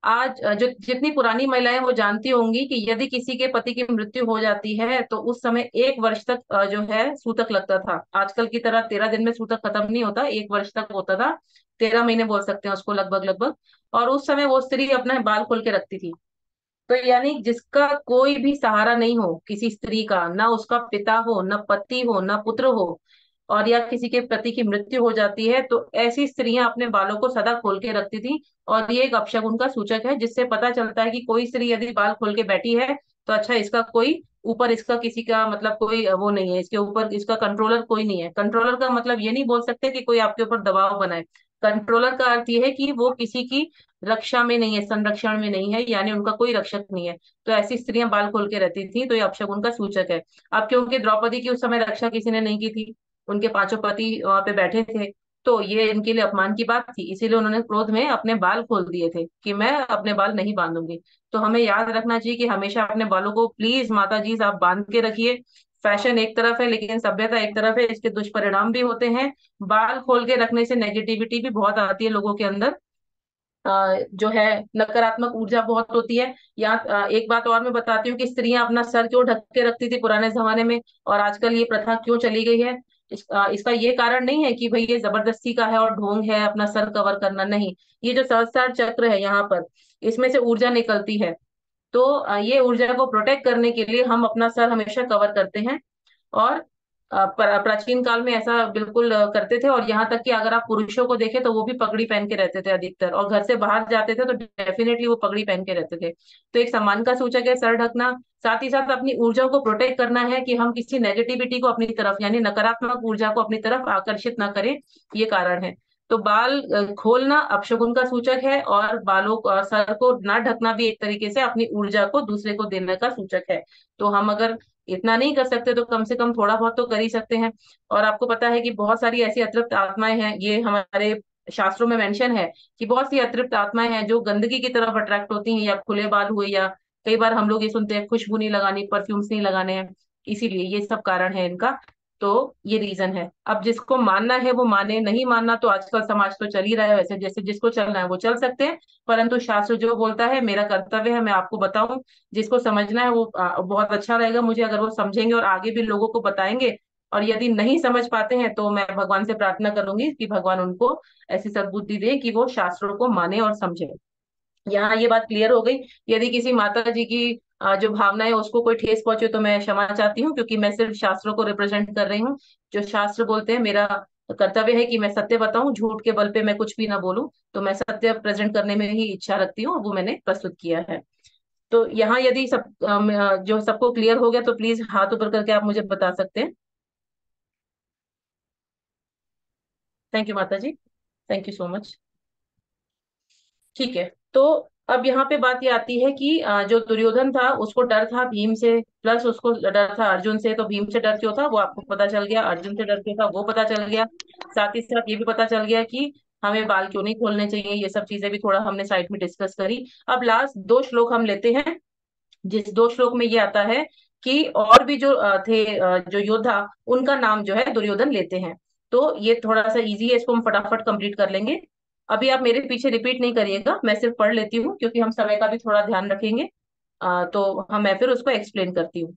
आज जो जितनी पुरानी महिलाएं वो जानती होंगी कि यदि किसी के पति की मृत्यु हो जाती है तो उस समय 1 वर्ष तक जो है सूतक लगता था। आजकल की तरह 13 दिन में सूतक खत्म नहीं होता, 1 वर्ष तक होता था। 13 महीने बोल सकते हैं उसको, लगभग लगभग। और उस समय वो स्त्री अपना बाल खोल के रखती थी। तो यानी जिसका कोई भी सहारा नहीं हो, किसी स्त्री का, ना उसका पिता हो, ना पति हो, ना पुत्र हो, और या किसी के पति की मृत्यु हो जाती है, तो ऐसी स्त्रियां अपने बालों को सदा खोल के रखती थी। और ये एक अपशगुन का सूचक है, जिससे पता चलता है कि कोई स्त्री यदि बाल खोल के बैठी है तो अच्छा, इसका कोई ऊपर, इसका किसी का मतलब कोई वो नहीं है, इसके ऊपर इसका कंट्रोलर कोई नहीं है। कंट्रोलर का मतलब ये नहीं बोल सकते कि कोई आपके ऊपर दबाव बनाए। कंट्रोलर का अर्थ ये है कि वो किसी की रक्षा में नहीं है, संरक्षण में नहीं है, यानी उनका कोई रक्षक नहीं है। तो ऐसी स्त्रियां बाल खोल के रहती थी, तो ये अपशगुन का सूचक है। अब क्योंकि द्रौपदी की उस समय रक्षा किसी ने नहीं की थी, उनके 5 पति वहां पे बैठे थे, तो ये इनके लिए अपमान की बात थी, इसीलिए उन्होंने क्रोध में अपने बाल खोल दिए थे कि मैं अपने बाल नहीं बांधूंगी। तो हमें याद रखना चाहिए कि हमेशा अपने बालों को प्लीज माता जी आप बांध के रखिए। फैशन एक तरफ है लेकिन सभ्यता एक तरफ है, इसके दुष्परिणाम भी होते हैं। बाल खोल के रखने से नेगेटिविटी भी बहुत आती है लोगों के अंदर। जो है नकारात्मक ऊर्जा बहुत होती है। यहाँ एक बात और मैं बताती हूँ कि स्त्रियां अपना सर क्यों ढक के रखती थी पुराने जमाने में, और आजकल ये प्रथा क्यों चली गई है। इसका ये कारण नहीं है कि भाई ये जबरदस्ती का है और ढोंग है अपना सर कवर करना, नहीं। ये जो सहस्त्रार चक्र है यहाँ पर, इसमें से ऊर्जा निकलती है। तो ये ऊर्जा को प्रोटेक्ट करने के लिए हम अपना सर हमेशा कवर करते हैं। और प्राचीन काल में ऐसा बिल्कुल करते थे। और यहाँ तक कि अगर आप पुरुषों को देखें तो वो भी पगड़ी पहन के रहते थे अधिकतर, और घर से बाहर जाते थे तो डेफिनेटली वो पगड़ी पहन के रहते थे। तो एक सम्मान का सूचक है सर ढकना। साथ ही साथ अपनी ऊर्जा को प्रोटेक्ट करना है कि हम किसी नेगेटिविटी को अपनी तरफ, यानी नकारात्मक ऊर्जा को अपनी तरफ आकर्षित ना करें, ये कारण है। तो बाल खोलना अपशगुन का सूचक है, और बालों और सर को ना ढकना भी एक तरीके से अपनी ऊर्जा को दूसरे को देने का सूचक है। तो हम अगर इतना नहीं कर सकते तो कम से कम थोड़ा बहुत तो कर ही सकते हैं। और आपको पता है कि बहुत सारी ऐसी अतृप्त आत्माएं हैं, ये हमारे शास्त्रों में मेंशन है कि बहुत सी अतृप्त आत्माएं हैं जो गंदगी की तरफ अट्रैक्ट होती हैं, या खुले बाल हुए, या कई बार हम लोग ये सुनते हैं खुशबू नहीं लगानी, परफ्यूम्स नहीं लगाने हैं। इसीलिए ये सब कारण है इनका। तो ये रीजन है। अब जिसको मानना है वो माने, नहीं मानना तो आजकल समाज तो चल ही रहा है वैसे, जैसे जिसको चलना है वो चल सकते हैं। परंतु शास्त्र जो बोलता है, मेरा कर्तव्य है मैं आपको बताऊं। जिसको समझना है वो बहुत अच्छा रहेगा मुझे अगर वो समझेंगे और आगे भी लोगों को बताएंगे। और यदि नहीं समझ पाते हैं तो मैं भगवान से प्रार्थना करूंगी कि भगवान उनको ऐसी सद्बुद्धि दे कि वो शास्त्रों को माने और समझे। यहाँ ये बात क्लियर हो गई। यदि किसी माता जी की जो भावना है उसको कोई ठेस पहुंचे तो मैं क्षमा चाहती हूँ, क्योंकि मैं सिर्फ शास्त्रों को रिप्रेजेंट कर रही हूँ। जो शास्त्र बोलते हैं, मेरा कर्तव्य है कि मैं सत्य बताऊं, झूठ के बल पे मैं कुछ भी ना बोलूं। तो मैं सत्य प्रेजेंट करने में ही इच्छा रखती हूँ, वो मैंने प्रस्तुत किया है। तो यहाँ यदि जो सबको क्लियर हो गया तो प्लीज हाथ ऊपर करके आप मुझे बता सकते हैं। थैंक यू माता जी, थैंक यू सो मच। ठीक है। तो अब यहाँ पे बात ये आती है कि जो दुर्योधन था उसको डर था भीम से, प्लस उसको डर था अर्जुन से। तो भीम से डर क्यों था वो आपको पता चल गया, अर्जुन से डर क्यों था वो पता चल गया। साथ ही साथ ये भी पता चल गया कि हमें बाल क्यों नहीं खोलने चाहिए। ये सब चीजें भी थोड़ा हमने साइड में डिस्कस करी। अब लास्ट 2 श्लोक हम लेते हैं। जिस 2 श्लोक में ये आता है कि और भी जो थे जो योद्धा, उनका नाम जो है दुर्योधन लेते हैं। तो ये थोड़ा सा इजी है, इसको हम फटाफट कंप्लीट कर लेंगे। अभी आप मेरे पीछे रिपीट नहीं करिएगा, मैं सिर्फ पढ़ लेती हूँ क्योंकि हम समय का भी थोड़ा ध्यान रखेंगे। तो हम मैं फिर उसको एक्सप्लेन करती हूँ।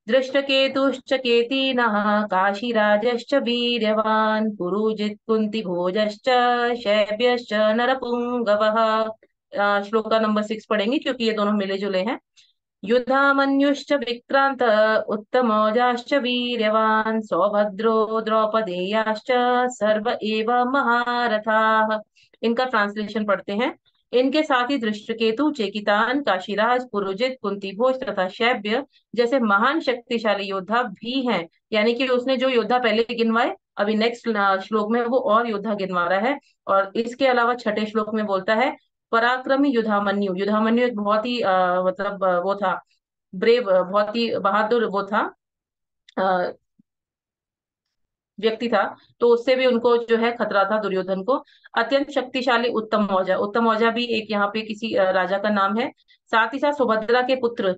दृष्टकेतुश्च केतीनः काशीराजश्च वीर्यवान् पुरुजित् कुन्ती भोजश्च शैब्यश्च नरपुंगवः। श्लोक का नंबर 6 पढ़ेंगे क्योंकि ये दोनों मिले जुले हैं। युधामन्युश्च विक्रांत उत्तमौजाश्च वीर्यवान् सौभद्रो द्रौपदेयाश्च सर्व एव महारथाः। इनका ट्रांसलेशन पढ़ते हैं। इनके साथ ही दृष्टकेतु, चेकितान, काशीराज, पुरुजित, कुंतीभोज तथा शैब्य जैसे महान शक्तिशाली योद्धा भी हैं। यानी कि उसने जो योद्धा पहले गिनवाए, अभी नेक्स्ट श्लोक में वो और योद्धा गिनवा रहा है। और इसके अलावा छठे श्लोक में बोलता है पराक्रमी युधामन्यु। युधामन्यु एक बहुत ही मतलब वो था ब्रेव, बहुत ही बहादुर वो था, अ, व्यक्ति था। तो उससे भी उनको जो है खतरा था दुर्योधन को। अत्यंत शक्तिशाली उत्तम मौजा, उत्तम मौजा भी एक यहाँ पे किसी राजा का नाम है। साथ ही साथ सुभद्रा के पुत्र,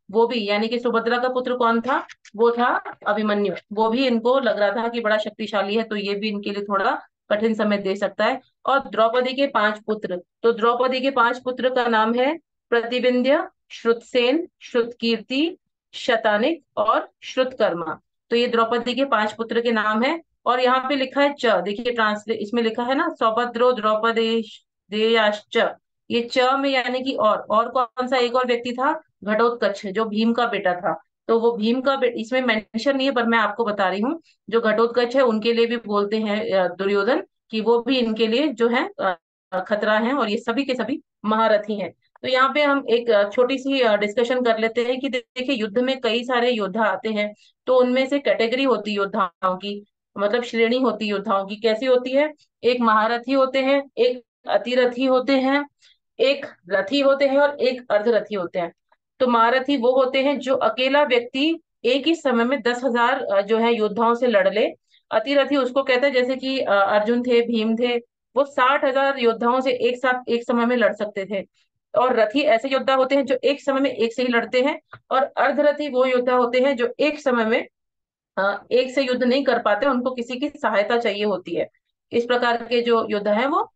वो भी, यानी कि सुभद्रा का पुत्र कौन था, वो था अभिमन्यु। वो भी इनको लग रहा था कि बड़ा शक्तिशाली है, तो ये भी इनके लिए थोड़ा कठिन समय दे सकता है। और द्रौपदी के 5 पुत्र, तो द्रौपदी के 5 पुत्र का नाम है प्रतिविंध्य, श्रुतसेन, श्रुतकीर्ति, शतानिक और श्रुतकर्मा। तो ये द्रौपदी के 5 पुत्र के नाम है। और यहाँ पे लिखा है च, देखिए ट्रांसलेट इसमें लिखा है ना, सौभद्रो द्रौपदेश देयाश्च। ये च में यानी कि और कौन सा एक और व्यक्ति था, घटोत्कच, जो भीम का बेटा था। तो वो भीम का इसमें मेंशन नहीं है, पर मैं आपको बता रही हूँ, जो घटोत्कच है उनके लिए भी बोलते हैं दुर्योधन, कि वो भी इनके लिए जो है खतरा है, और ये सभी के सभी महारथी हैं। तो यहाँ पे हम एक छोटी सी डिस्कशन कर लेते हैं कि देखिए युद्ध में कई सारे योद्धा आते हैं। तो उनमें से कैटेगरी होती है योद्धाओं की, मतलब श्रेणी होती है योद्धाओं की। कैसी होती है, एक महारथी होते हैं, एक अतिरथी होते हैं, एक रथी होते हैं और एक अर्धरथी होते हैं। तो महारथी वो होते हैं जो अकेला व्यक्ति एक ही समय में 10,000 जो है योद्धाओं से लड़ ले। अतिरथी उसको कहते हैं, जैसे कि अर्जुन थे, भीम थे, वो 60,000 योद्धाओं से एक साथ एक समय में लड़ सकते थे। और रथी ऐसे योद्धा होते हैं जो एक समय में एक से ही लड़ते हैं। और अर्धरथी वो योद्धा होते हैं जो एक समय में एक से युद्ध नहीं कर पाते, उनको किसी की सहायता चाहिए होती है। इस प्रकार के जो योद्धा हैं वो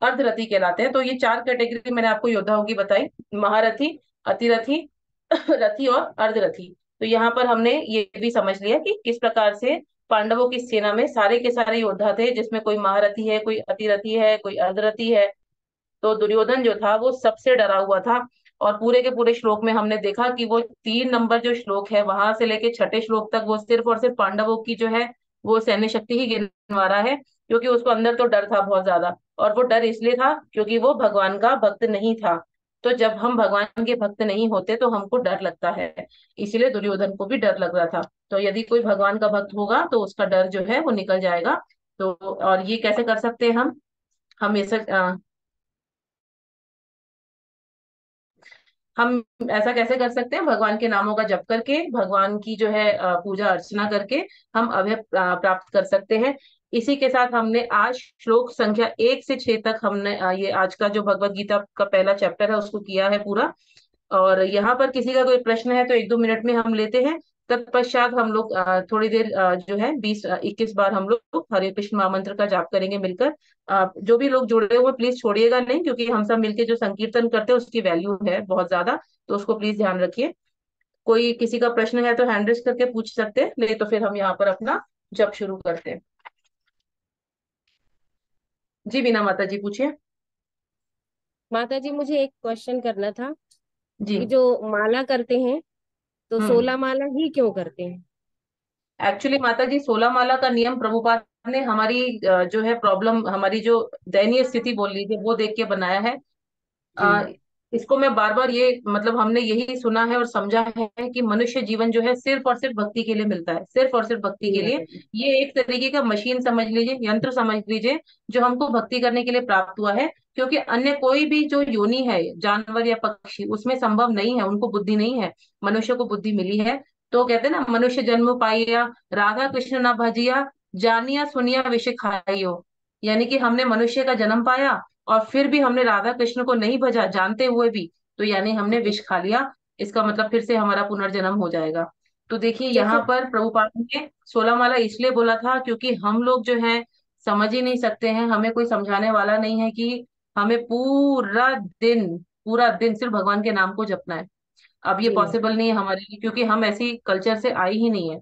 अर्धरथी कहलाते हैं। तो ये 4 कैटेगरी मैंने आपको योद्धाओं की बताई, महारथी, अतिरथी, रथी और अर्धरथी। तो यहाँ पर हमने ये भी समझ लिया कि किस प्रकार से पांडवों की सेना में सारे के सारे योद्धा थे, जिसमें कोई महारथी है, कोई अतिरथी है, कोई अर्धरथी है। तो दुर्योधन जो था वो सबसे डरा हुआ था। और पूरे के पूरे श्लोक में हमने देखा कि वो 3 नंबर जो श्लोक है वहां से लेके छठे श्लोक तक वो सिर्फ और सिर्फ पांडवों की जो है वो सैन्य शक्ति ही गिनवा रहा है, क्योंकि उसको अंदर तो डर था बहुत ज्यादा। और वो डर इसलिए था क्योंकि वो भगवान का भक्त नहीं था। तो जब हम भगवान के भक्त नहीं होते तो हमको डर लगता है, इसीलिए दुर्योधन को भी डर लग रहा था। तो यदि कोई भगवान का भक्त होगा तो उसका डर जो है वो निकल जाएगा। तो और ये कैसे कर सकते हैं हम ऐसा हम ऐसा कैसे कर सकते हैं, भगवान के नामों का जप करके, भगवान की जो है पूजा अर्चना करके हम अभय प्राप्त कर सकते हैं। इसी के साथ हमने आज श्लोक संख्या 1 से 6 तक हमने ये आज का जो भगवत गीता का पहला चैप्टर है उसको किया है पूरा। और यहाँ पर किसी का कोई प्रश्न है तो 1-2 मिनट में हम लेते हैं। तत्पश्चात हम लोग थोड़ी देर जो है 20-21 बार हम लोग हरे कृष्ण महामंत्र का जाप करेंगे मिलकर। जो भी लोग जुड़े हुए प्लीज छोड़िएगा नहीं, क्योंकि हम सब मिलके जो संकीर्तन करते हैं उसकी वैल्यू है बहुत ज्यादा। तो उसको प्लीज ध्यान रखिए। कोई किसी का प्रश्न है तो हैंड रेस करके पूछ सकते हैं, नहीं तो फिर हम यहाँ पर अपना जप शुरू करते हैं। जी बीना माता जी पूछिए। माता जी मुझे एक क्वेश्चन करना था जी। कि जो माला करते हैं तो हम्म। 16 माला ही क्यों करते हैं? एक्चुअली माता जी 16 माला का नियम प्रभुपाद ने हमारी जो है प्रॉब्लम, हमारी जो दयनीय स्थिति बोल लीजिए वो देख के बनाया है। जी आ, इसको मैं बार बार ये मतलब हमने यही सुना है और समझा है कि मनुष्य जीवन जो है सिर्फ और सिर्फ भक्ति के लिए मिलता है, सिर्फ और सिर्फ भक्ति जी के लिए। माता जी। ये एक तरीके का मशीन समझ लीजिए, यंत्र समझ लीजिए, जो हमको भक्ति करने के लिए प्राप्त हुआ है। क्योंकि अन्य कोई भी जो योनि है, जानवर या पक्षी, उसमें संभव नहीं है, उनको बुद्धि नहीं है। मनुष्य को बुद्धि मिली है। तो कहते हैं ना, मनुष्य जन्म पाइया, राधा कृष्ण ना भजिया, जानिया सुनिया विषय खाइयो। यानी कि हमने मनुष्य का जन्म पाया और फिर भी हमने राधा कृष्ण को नहीं भजा जानते हुए भी, तो यानी हमने विष खा लिया। इसका मतलब फिर से हमारा पुनर्जन्म हो जाएगा। तो देखिए यहाँ जैसे पर प्रभुपाद ने 16 माला इसलिए बोला था क्योंकि हम लोग जो है समझ ही नहीं सकते हैं, हमें कोई समझाने वाला नहीं है कि हमें पूरा दिन सिर्फ भगवान के नाम को जपना है। अब ये जी माता पॉसिबल नहीं है हमारे लिए, क्योंकि हम ऐसी कल्चर से आए ही नहीं है।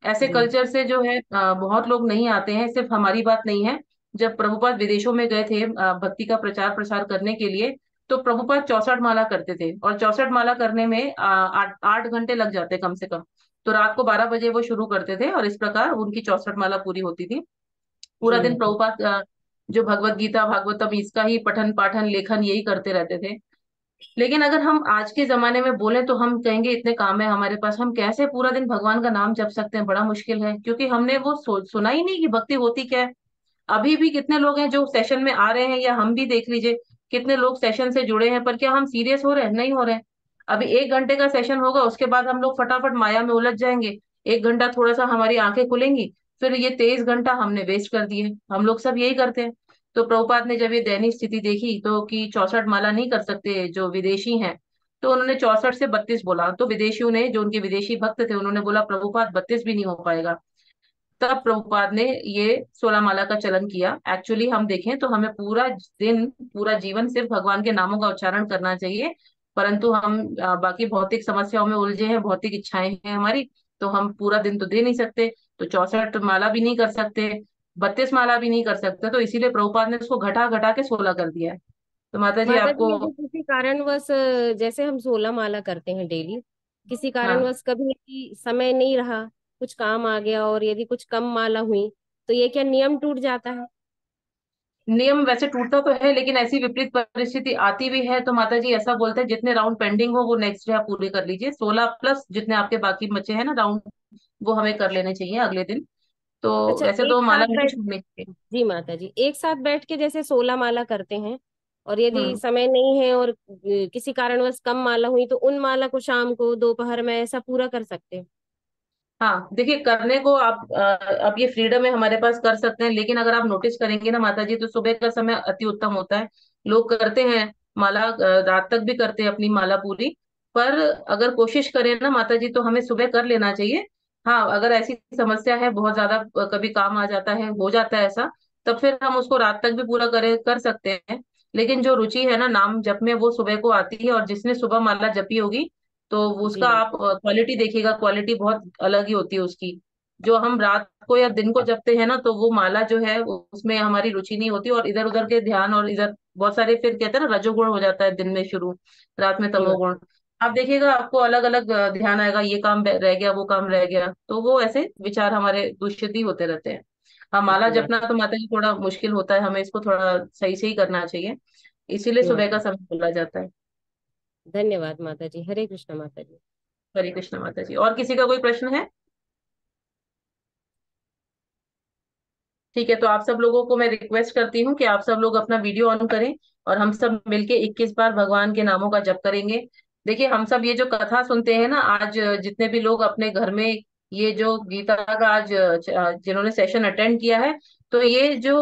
ऐसे जी। कल्चर से जो है बहुत लोग नहीं आते हैं, सिर्फ हमारी बात नहीं है। जब प्रभुपाद विदेशों में गए थे भक्ति का प्रचार प्रसार करने के लिए, तो प्रभुपाद 64 माला करते थे, और 64 माला करने में 8 8 घंटे लग जाते कम से कम। तो रात को 12 बजे वो शुरू करते थे और इस प्रकार उनकी 64 माला पूरी होती थी। पूरा जी दिन माता जी। प्रभुपाद जो भगवत गीता भागवतम इसका ही पठन पाठन लेखन यही करते रहते थे। लेकिन अगर हम आज के जमाने में बोले तो हम कहेंगे इतने काम है हमारे पास, हम कैसे पूरा दिन भगवान का नाम जप सकते हैं, बड़ा मुश्किल है, क्योंकि हमने वो सुना ही नहीं कि भक्ति होती क्या है। अभी भी कितने लोग हैं जो सेशन में आ रहे हैं, या हम भी देख लीजिए कितने लोग सेशन से जुड़े हैं, पर क्या हम सीरियस हो रहे हैं? नहीं हो रहे हैं। अभी 1 घंटे का सेशन होगा, उसके बाद हम लोग फटाफट माया में उलझ जाएंगे। 1 घंटा थोड़ा सा हमारी आंखें खुलेंगी, फिर ये 23 घंटा हमने वेस्ट कर दिए। हम लोग सब यही करते हैं। तो प्रभुपाद ने जब ये दयनीय स्थिति देखी तो कि 64 माला नहीं कर सकते जो विदेशी हैं, तो उन्होंने 64 से 32 बोला। तो विदेशियों ने, जो उनके विदेशी भक्त थे, उन्होंने बोला प्रभुपाद 32 भी नहीं हो पाएगा। तब प्रभुपाद ने ये 16 माला का चलन किया। एक्चुअली हम देखें तो हमें पूरा दिन, पूरा जीवन सिर्फ भगवान के नामों का उच्चारण करना चाहिए, परंतु हम बाकी भौतिक समस्याओं में उलझे हैं, भौतिक इच्छाएं हैं हमारी, तो हम पूरा दिन तो दे नहीं सकते, तो 64 माला भी नहीं कर सकते, 32 माला भी नहीं कर सकते, तो इसीलिए प्रभुपाद ने उसको घटा घटा के 16 कर दिया है। तो माता जी माता जी, आपको। यदि किसी कारणवश जैसे हम 16 माला करते हैं डेली, किसी हाँ, कारणवश कभी यदि समय नहीं रहा, कुछ काम आ गया और यदि कुछ कम माला हुई, तो ये क्या नियम टूट जाता है? नियम वैसे टूटता तो है, लेकिन ऐसी विपरीत परिस्थिति आती भी है तो माता जी ऐसा बोलते हैं जितने राउंड पेंडिंग हो वो नेक्स्ट डे आप पूरे कर लीजिए, 16 प्लस जितने आपके बाकी बचे हैं ना राउंड, वो हमें कर लेने चाहिए अगले दिन। तो अच्छा, वैसे एक तो माला साथ नहीं बैठ छूटनी चाहिए। जी माता जी, एक साथ बैठ के जैसे 16 माला करते हैं, और यदि हम्म। समय नहीं है और किसी कारणवश कम माला हुई, तो उन माला को शाम को दोपहर में ऐसा पूरा कर सकते हैं? हाँ देखिए, करने को आप अब ये फ्रीडम है हमारे पास, कर सकते हैं, लेकिन अगर आप नोटिस करेंगे ना माता जी, तो सुबह का समय अति उत्तम होता है। लोग करते हैं माला, रात तक भी करते हैं अपनी माला पूरी। पर अगर कोशिश करें ना माता जी, तो हमें सुबह कर लेना चाहिए। हाँ, अगर ऐसी समस्या है बहुत ज्यादा, कभी काम आ जाता है, हो जाता है ऐसा, तब फिर हम उसको रात तक भी पूरा कर सकते हैं। लेकिन जो रुचि है ना नाम जप में, वो सुबह को आती है, और जिसने सुबह माला जपी होगी तो जी उसका माता। आप क्वालिटी देखिएगा, क्वालिटी बहुत अलग ही होती है उसकी। जो हम रात को या दिन को जपते हैं ना, तो वो माला जो है उसमें हमारी रुचि नहीं होती, और इधर उधर के ध्यान, और इधर बहुत सारे फिर कहते हैं ना रजोगुण हो जाता है दिन में शुरू, रात में जी माता। तमोगुण। आप देखिएगा आपको अलग अलग ध्यान आएगा, ये काम रह गया, वो काम रह गया, तो वो ऐसे विचार हमारे दूषित ही होते रहते हैं। हाँ, माला जी जपना माता। तो माता जी थोड़ा मुश्किल होता है, हमें इसको थोड़ा सही से ही करना चाहिए, इसीलिए जी सुबह का माता। समय बोला जाता है। धन्यवाद माता जी, हरे कृष्ण माता जी। हरे कृष्ण माता जी। और किसी का कोई प्रश्न है? ठीक है, तो आप सब लोगों को मैं रिक्वेस्ट करती हूँ कि आप सब लोग अपना वीडियो ऑन करें, और हम सब मिलके 21 बार भगवान के नामों का जप करेंगे। देखिए, हम सब ये जो कथा सुनते हैं ना आज, जितने भी लोग अपने घर में ये जो गीता का आज जिन्होंने सेशन अटेंड किया है, तो ये जो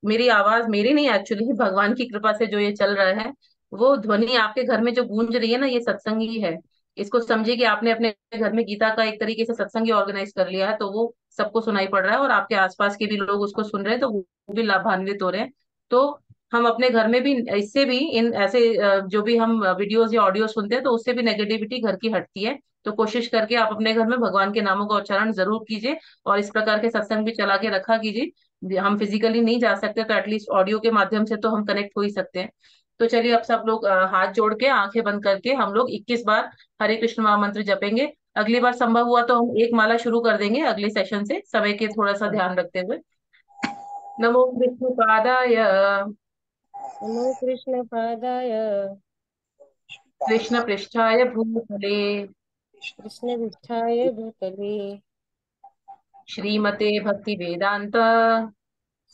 मेरी आवाज मेरी नहीं, एक्चुअली भगवान की कृपा से जो ये चल रहा है, वो ध्वनि आपके घर में जो गूंज रही है ना, ये सत्संग ही है। इसको समझिए कि आपने अपने घर में गीता का एक तरीके से सत्संग ही ऑर्गेनाइज कर लिया है, तो वो सबको सुनाई पड़ रहा है, और आपके आसपास के भी लोग उसको सुन रहे हैं, तो वो भी लाभान्वित हो रहे हैं। तो हम अपने घर में भी इससे भी, इन ऐसे जो भी हम वीडियोस या ऑडियो सुनते हैं, तो उससे भी नेगेटिविटी घर की हटती है। तो कोशिश करके आप अपने घर में भगवान के नामों का उच्चारण जरूर कीजिए, और इस प्रकार के सत्संग भी चला के रखा कीजिए। हम फिजिकली नहीं जा सकते, तो एटलीस्ट ऑडियो के माध्यम से तो हम कनेक्ट हो ही सकते हैं। तो चलिए, अब सब लोग हाथ जोड़ के आंखें बंद करके हम लोग 21 बार हरे कृष्ण महामंत्र जपेंगे। अगली बार संभव हुआ तो हम एक माला शुरू कर देंगे अगले सेशन से, समय के थोड़ा सा ध्यान रखते हुए। नमो विष्णुपादाय नमो कृष्ण पादाय कृष्ण पृष्ठाय भूतले कृष्ण विष्ठाय भूतले श्रीमते भक्ति वेदांत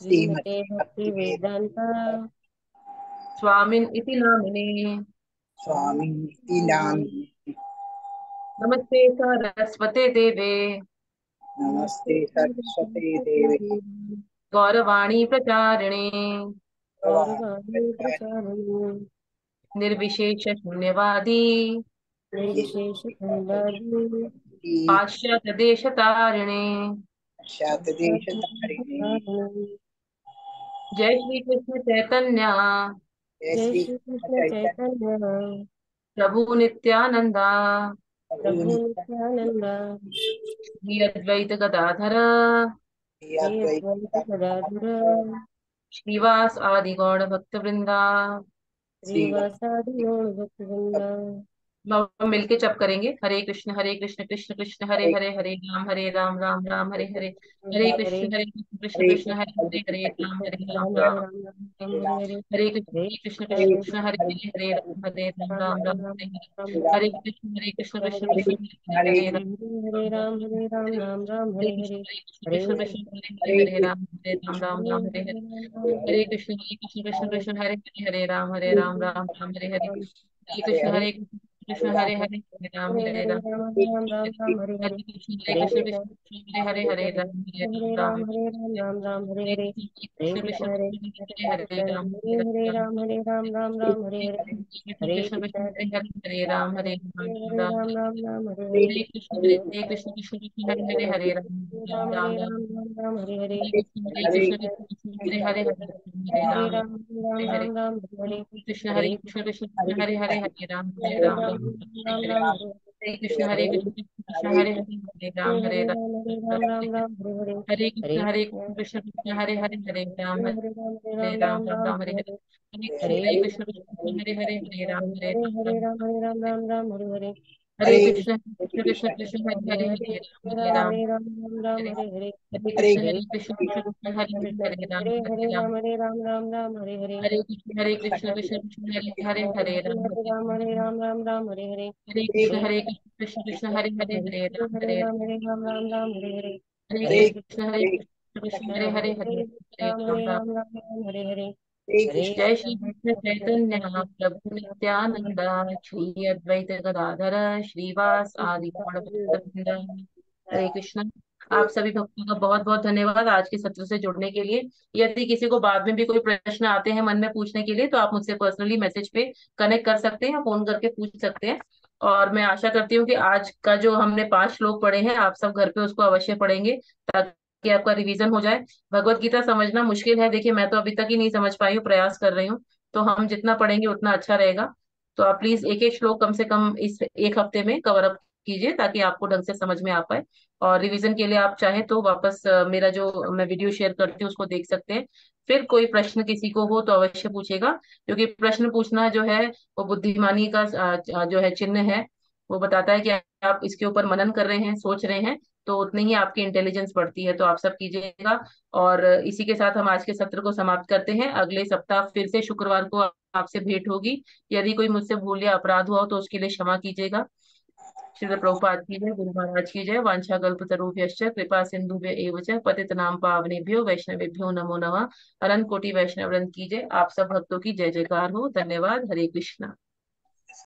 श्रीमते श्रीमती भक्ति भक्ति वेदांता वेदांत स्वामिन इति नामिने। स्वामी नाम। नमस्ते सरस्वते देवे नमस्ते सरस्वती देवी गौरवाणी प्रचारिणे गौरवाणी प्रचारिणे निर्विशेष शून्यवादी निर्विशेष शून्यवादी पाश्चात्य देश तारिणे। शतदेश धारिणे। जय श्री कृष्ण चैतन्य जय जय श्री श्री कृष्ण कृष्ण चैतन्य चैतन्य प्रभु नित्यानंदा प्रभु प्रभु नित्यानंद नित्यानंद श्री अद्वैत गदाधर श्री श्री अद्वैत अद्वैत गदाधर श्रीवास आदि गौड़ भक्त वृंदा। श्रीवासादि गौर भक्तवृंदा। हम मिलके जप करेंगे, हरे कृष्ण कृष्ण कृष्ण हरे हरे हरे, हरे राम राम राम हरे हरे, हरे हरे कृष्ण हरे कृष्ण कृष्ण हरे हरे, हरे राम राम राम। राम राम राम राम हरे हरे राम हरे। हरे हरे कृष्ण हरे कृष्ण हरे कृष्ण कृष्ण हरे हरे हरे, राम राम राम राम हरे हरे। राम हरे राम। हरे कृष्ण कृष्ण हरे कृष्ण कृष्ण हरे हरे कृष्ण हरे राम राम हरे हरे हरे। कृष्ण हरे कृष्ण कृष्ण हरे हरे हरे, राम हरे हरे। हरे हरे कृष्ण कृष्ण कृष्ण हरे हरे, हरे राम राम हरे राम हरे हरे। राम। हरे हरे कृष्ण हरे हरे कृष्ण हरे हरे हरे राम हरे हरे हरे राम राम हरे राम राम राम हरे हरे हरे हरे कृष्ण कृष्ण कृष्ण हरे हरे हरे हरे राम हरे हरे राम राम राम राम हरे हरे हरे हरे कृष्ण कृष्ण हरे कृष्ण हरे हरे हरे राम हरे राम राम राम हरे हरे हरे कृष्ण कृष्ण कृष्ण हरे हरे राम हरे राम हरे राम राम राम राम हरे हरे हरे कृष्ण हरे कृष्ण कृष्ण कृष्ण हरे हरे हरे राम हरे राम राम राम राम राम हरे हरे हरे कृष्ण हरे कृष्ण कृष्ण कृष्ण हरे हरे हरे हरे राम राम राम हरे हरे राम राम हरे हरे हरे कृष्ण कृष्ण कृष्ण कृष्ण हरे हरे राम राम राम राम हरे राम हरे हरे कृष्ण कृष्ण हरे हरे राम राम राम राम हरे हरे हरे हरे कृष्ण कृष्ण कृष्ण हरे हरे राम राम राम राम हरे हरे हरे हरे हरे हरे कृष्ण कृष्ण हरे हरे राम राम हरे हरे हरे कृष्ण कृष्ण कृष्ण हरे राम राम हरे हरे हरे कृष्ण कृष्ण हरे राम राम हरे हरे हरे कृष्ण कृष्ण कृष्ण कृष्ण हरे राम राम हरे हरे हरे हरे कृष्ण कृष्ण हरे राम हरे हरे हरे हरे कृष्ण कृष्ण हरे कृष्ण कृष्ण कृष्ण हरे हरे हरे हरे राम राम हरे हरे हरे जय श्री कृष्ण कृष्ण चैतन्य प्रभु नित्यानंद श्री अद्वैत गदाधर श्रीवास आदि गौर भक्तवृंद। हरे कृष्ण। आप सभी भक्तों का बहुत बहुत धन्यवाद आज के सत्र से जुड़ने के लिए। यदि किसी को बाद में भी कोई प्रश्न आते हैं मन में पूछने के लिए तो आप मुझसे पर्सनली मैसेज पे कनेक्ट कर सकते हैं या फोन करके पूछ सकते हैं। और मैं आशा करती हूँ कि आज का जो हमने 5 श्लोक पढ़े हैं आप सब घर पे उसको अवश्य पढ़ेंगे ताकि आपका रिवीजन हो जाए। भगवत गीता समझना मुश्किल है, देखिए मैं तो अभी तक ही नहीं समझ पाई हूँ, प्रयास कर रही हूँ। तो हम जितना पढ़ेंगे उतना अच्छा रहेगा। तो आप प्लीज एक एक श्लोक कम से कम इस एक हफ्ते में कवर अप कीजिए ताकि आपको ढंग से समझ में आ पाए। और रिवीजन के लिए आप चाहें तो वापस मेरा जो मैं वीडियो शेयर करती हूँ उसको देख सकते हैं। फिर कोई प्रश्न किसी को हो तो अवश्य पूछेगा, क्योंकि प्रश्न पूछना जो है वो बुद्धिमानी का जो है चिन्ह है। वो बताता है कि आप इसके ऊपर मनन कर रहे हैं, सोच रहे हैं, तो उतनी ही आपकी इंटेलिजेंस बढ़ती है। तो आप सब कीजिएगा। और इसी के साथ हम आज के सत्र को समाप्त करते हैं। अगले सप्ताह फिर से शुक्रवार को आपसे भेंट होगी। यदि कोई मुझसे भूल या अपराध हुआ हो तो उसके लिए क्षमा कीजिएगा। श्रील प्रभुपाद की जय, गुरु महाराज की जय। वांछाकल्पतरुभ्यश्च कृपा सिंधुभ्य एव च पतितनां पावनेभ्यो वैष्णवेभ्यो नमो नमः। अनंत कोटि वैष्णव वृंद की जय। आप सब भक्तों की जय जयकार हो। धन्यवाद। हरे कृष्णा।